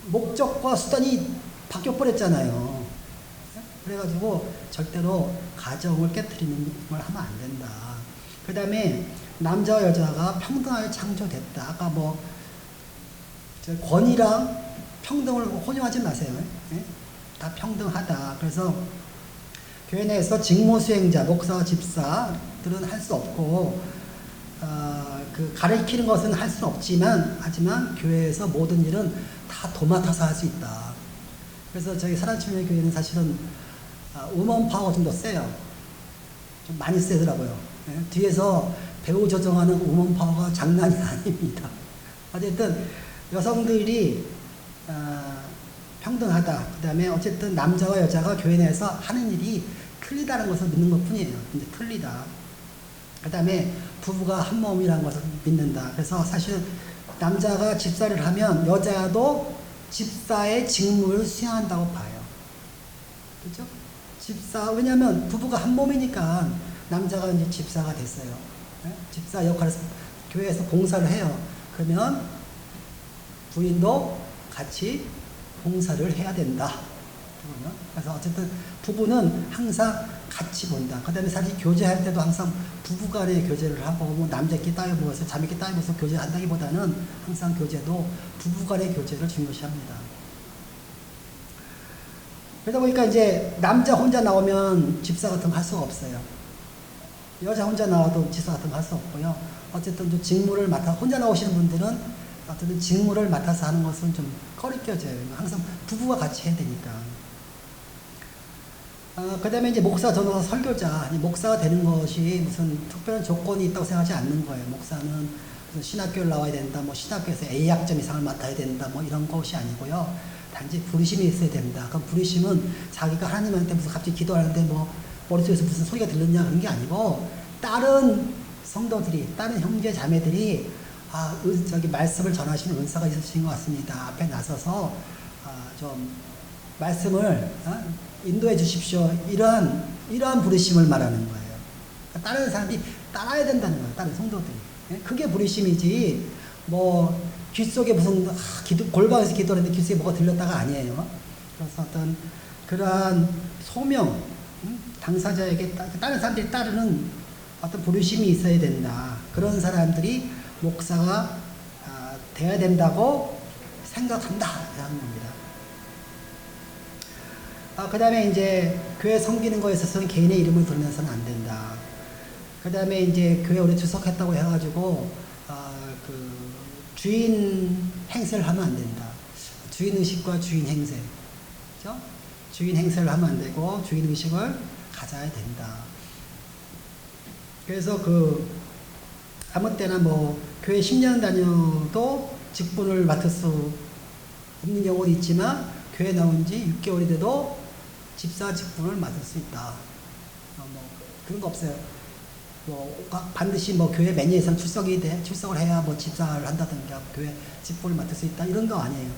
목적과 수단이 바뀌어버렸잖아요. 그래가지고 절대로 가정을 깨뜨리는 걸 하면 안 된다. 그 다음에 남자와 여자가 평등하게 창조됐다. 아까 뭐 권위랑 평등을 혼용하지 마세요. 다 평등하다. 그래서 교회 내에서 직무 수행자, 목사와 집사들은 할 수 없고, 가르치는 것은 할 수는 없지만, 하지만 교회에서 모든 일은 다 도맡아서 할 수 있다. 그래서 저희 사랑침례 교회는 사실은 우먼 파워가 좀 더 세요. 좀 많이 세더라고요. 뒤에서 배우 조정하는 우먼 파워가 장난이 아닙니다. 어쨌든 여성들이 평등하다. 그 다음에 어쨌든 남자와 여자가 교회 내에서 하는 일이 틀리다는 것을 믿는 것 뿐이에요. 근데 틀리다. 그 다음에 부부가 한 몸이라는 것을 믿는다. 그래서 사실 남자가 집사를 하면 여자도 집사의 직무를 수행한다고 봐요. 그렇죠? 왜냐하면 부부가 한 몸이니까 남자가 이제 집사가 됐어요. 집사 역할을 교회에서 봉사를 해요. 그러면 부인도 같이 봉사를 해야 된다. 그래서 어쨌든 부부는 항상 같이 본다. 그 다음에 사실 교제할 때도 항상 부부 간의 교제를 하고, 뭐 남자끼리 따위 모여서 자매끼리 따위 모여서 교제한다기보다는 항상 교제도 부부 간의 교제를 중요시합니다. 그러다 보니까 이제 남자 혼자 나오면 집사 같은 거 할 수가 없어요. 여자 혼자 나와도 집사 같은 거 할 수 없고요. 어쨌든 좀 직무를 혼자 나오시는 분들은 어쨌든 직무를 맡아서 하는 것은 좀 꺼리껴져요. 항상 부부가 같이 해야 되니까. 그 다음에 이제 목사, 전도사, 설교자. 목사가 되는 것이 무슨 특별한 조건이 있다고 생각하지 않는 거예요. 목사는 무슨 신학교를 나와야 된다, 뭐 신학교에서 A학점 이상을 맡아야 된다, 뭐 이런 것이 아니고요. 단지 부르심이 있어야 된다. 그럼 부르심은 자기가 하나님한테 무슨 갑자기 기도하는데 뭐 머릿속에서 무슨 소리가 들렸냐 그런 게 아니고 다른 성도들이 다른 형제 자매들이 저기 말씀을 전하시는 은사가 있으신 것 같습니다. 앞에 나서서 좀 말씀을 인도해 주십시오. 이러한 부르심을 말하는 거예요. 다른 사람들이 따라야 된다는 거예요. 다른 성도들이. 그게 부르심이지 뭐 귀 속에 무슨 골방에서 기도하는데 귀 속에 뭐가 들렸다가 아니에요. 그래서 어떤 그러한 소명 당사자에게 다른 사람들이 따르는 어떤 부르심이 있어야 된다. 그런 사람들이 목사가 돼야 된다고 생각한다. 라는 겁니다. 그 다음에 이제 교회 섬기는 거에 있어서는 개인의 이름을 들면서는 안 된다. 그 다음에 이제 교회 오래 출석했다고 해가지고 그 주인 행세를 하면 안 된다. 주인 의식과 주인 행세, 그죠? 주인 행세를 하면 안 되고 주인 의식을 가져야 된다. 그래서 아무 때나 뭐 교회 10년 다녀도 직분을 맡을 수 없는 경우도 있지만 교회 나온 지 6개월이 돼도 집사 직분을 맡을 수 있다. 뭐 그런 거 없어요. 뭐 반드시 뭐 교회 몇 년 이상 출석을 해야 뭐 집사를 한다든가 교회 직분을 맡을 수 있다 이런 거 아니에요.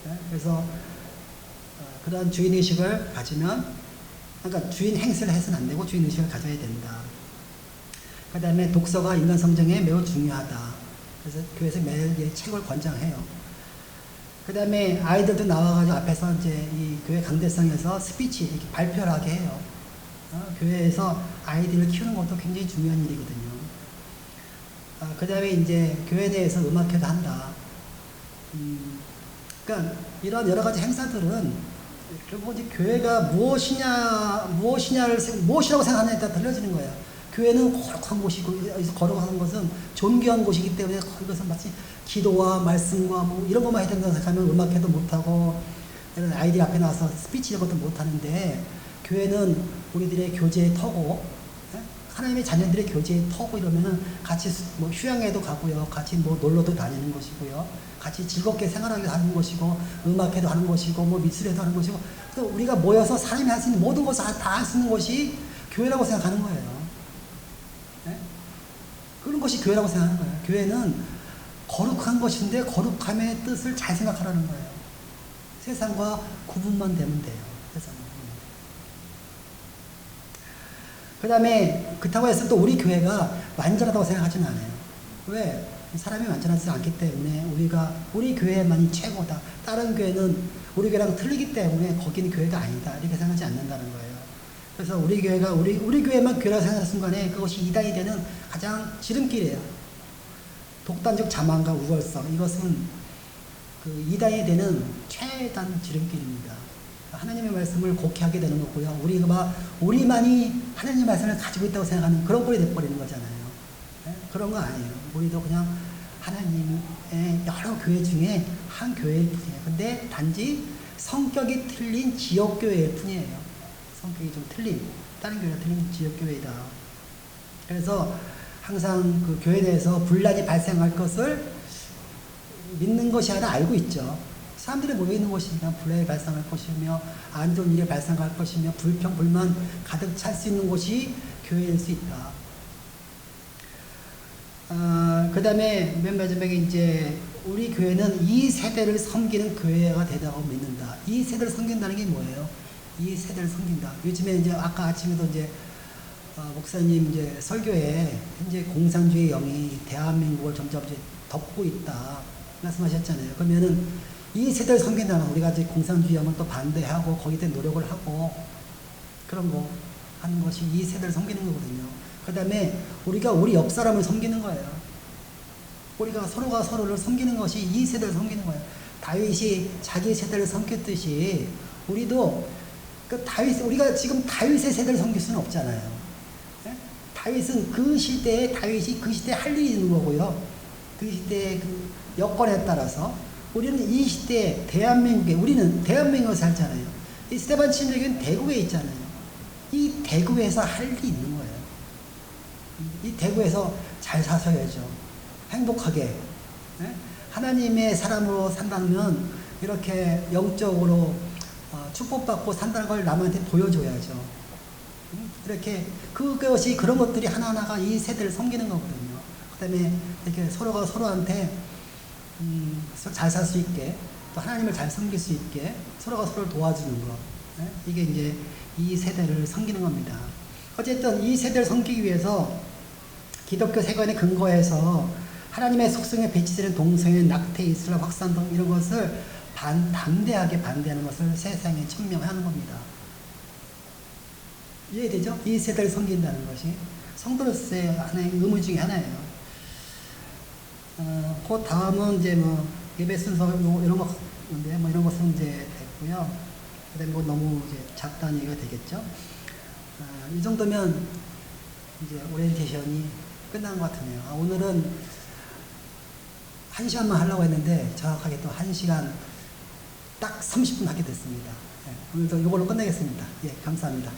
네? 그래서 그런 주인 의식을 가지면 그러니까 주인 행세를 해서는 안 되고 주인 의식을 가져야 된다. 그 다음에 독서가 인간 성장에 매우 중요하다. 그래서 교회에서 매일 책을 권장해요. 그 다음에 아이들도 나와가지고 앞에서 이제 이 교회 강대상에서 스피치 이렇게 발표를 하게 해요. 교회에서 아이들을 키우는 것도 굉장히 중요한 일이거든요. 그 다음에 이제 교회 내에서 음악회도 한다. 그러니까 이런 여러 가지 행사들은 결국 이제 교회가 무엇이라고 생각하느냐에 따라 달라지는 거예요. 교회는 거룩한 곳이고, 여기서 거룩한 것은 존귀한 곳이기 때문에 이것은 마치 기도와 말씀과 뭐 이런 것만 해야 된다고 생각하면 음악회도 못하고, 아이들 앞에 나와서 스피치 이런 것도 못하는데, 교회는 우리들의 교제의 터고, 하나님의 자녀들의 교제의 터고 이러면은 같이 뭐 휴양에도 가고요, 같이 뭐 놀러도 다니는 것이고요, 같이 즐겁게 생활하기도 하는 것이고, 음악회도 하는 것이고, 뭐 미술회도 하는 것이고, 그래서 우리가 모여서 사람이 할 수 있는 모든 것을 다 할 수 있는 것이 교회라고 생각하는 거예요. 네? 그런 것이 교회라고 생각하는 거예요. 교회는 거룩한 것인데 거룩함의 뜻을 잘 생각하라는 거예요. 세상과 구분만 되면 돼요. 세상과 구분만. 그 다음에 그렇다고 해서 또 우리 교회가 완전하다고 생각하지는 않아요. 왜? 사람이 완전하지 않기 때문에 우리 교회만이 최고다. 다른 교회는 우리 교회랑 틀리기 때문에 거기는 교회가 아니다. 이렇게 생각하지 않는다는 거예요. 그래서 우리 교회가 우리 교회만 교회라고 생각하는 순간에 그것이 이단이 되는 가장 지름길이에요. 독단적 자만과 우월성, 이것은 그 이단이 되는 최단 지름길입니다. 하나님의 말씀을 곡해하게 되는 거고요. 우리만이 하나님의 말씀을 가지고 있다고 생각하는 그런 꼴이 돼버리는 거잖아요. 네? 그런 거 아니에요. 우리도 그냥 하나님의 여러 교회 중에 한 교회일 뿐이에요. 근데 단지 성격이 틀린 지역교회일 뿐이에요. 성격이 좀 틀린, 다른 교회가 틀린 지역교회이다. 그래서 항상 그 교회 내에서 분란이 발생할 것을 믿는 것이 아니라 알고 있죠. 사람들이 모여있는 곳이니까 분란이 발생할 것이며, 안 좋은 일이 발생할 것이며, 불평, 불만 가득 찰 수 있는 곳이 교회일 수 있다. 그 다음에 맨 마지막에 이제 우리 교회는 이 세대를 섬기는 교회가 되다고 믿는다. 이 세대를 섬긴다는 게 뭐예요? 이 세대를 섬긴다. 요즘에 이제 아까 아침에도 이제 목사님 이제 설교에 현재 공산주의 영이 대한민국을 점점 이제 덮고 있다 말씀하셨잖아요. 그러면은 이 세대를 섬긴다는 우리가 이제 공산주의 영을 또 반대하고 거기에 대한 노력을 하고 그런 거 하는 것이 이 세대를 섬기는 거거든요. 그 다음에 우리가 우리 옆 사람을 섬기는 거예요. 우리가 서로가 서로를 섬기는 것이 이 세대를 섬기는 거예요. 다윗이 자기 세대를 섬겼듯이 우리도 우리가 지금 다윗의 세대를 섬길 수는 없잖아요. 네? 다윗은 그 시대에 할 일이 있는 거고요. 그 시대의 그 여건에 따라서 우리는 이 시대에 우리는 대한민국에 살잖아요. 이 스테반 침례교회는 대구에 있잖아요. 이 대구에서 할 일이 있는 거예요. 이 대구에서 잘 사셔야죠. 행복하게. 네? 하나님의 사람으로 산다면 이렇게 영적으로 축복받고 산다는 걸 남한테 보여줘야죠. 이렇게 그것이 그런 것들이 하나하나가 이 세대를 섬기는 거거든요. 그다음에 이렇게 서로가 서로한테 잘 살 수 있게 또 하나님을 잘 섬길 수 있게 서로가 서로를 도와주는 거. 이게 이제 이 세대를 섬기는 겁니다. 어쨌든 이 세대를 섬기기 위해서 기독교 세관에 근거해서 하나님의 속성에 배치되는 동성애, 낙태, 이슬람 확산 등 이런 것을 담대하게 반대하는 것을 세상에 천명하는 겁니다. 이해되죠? 이 세대를 섬긴다는 것이 성도로서의 하나의 의무 중에 하나예요. 그 다음은 이제 뭐 예배 순서 이런 것인데 뭐 이런 것은 이제 됐고요. 그다음에 뭐 너무 이제 작다는 얘기가 되겠죠. 이 정도면 이제 오리엔테이션이 끝난 것 같으네요. 오늘은 1시간만 하려고 했는데 정확하게 또 1시간 딱 30분 하게 됐습니다. 오늘도 이걸로 끝내겠습니다. 예, 감사합니다.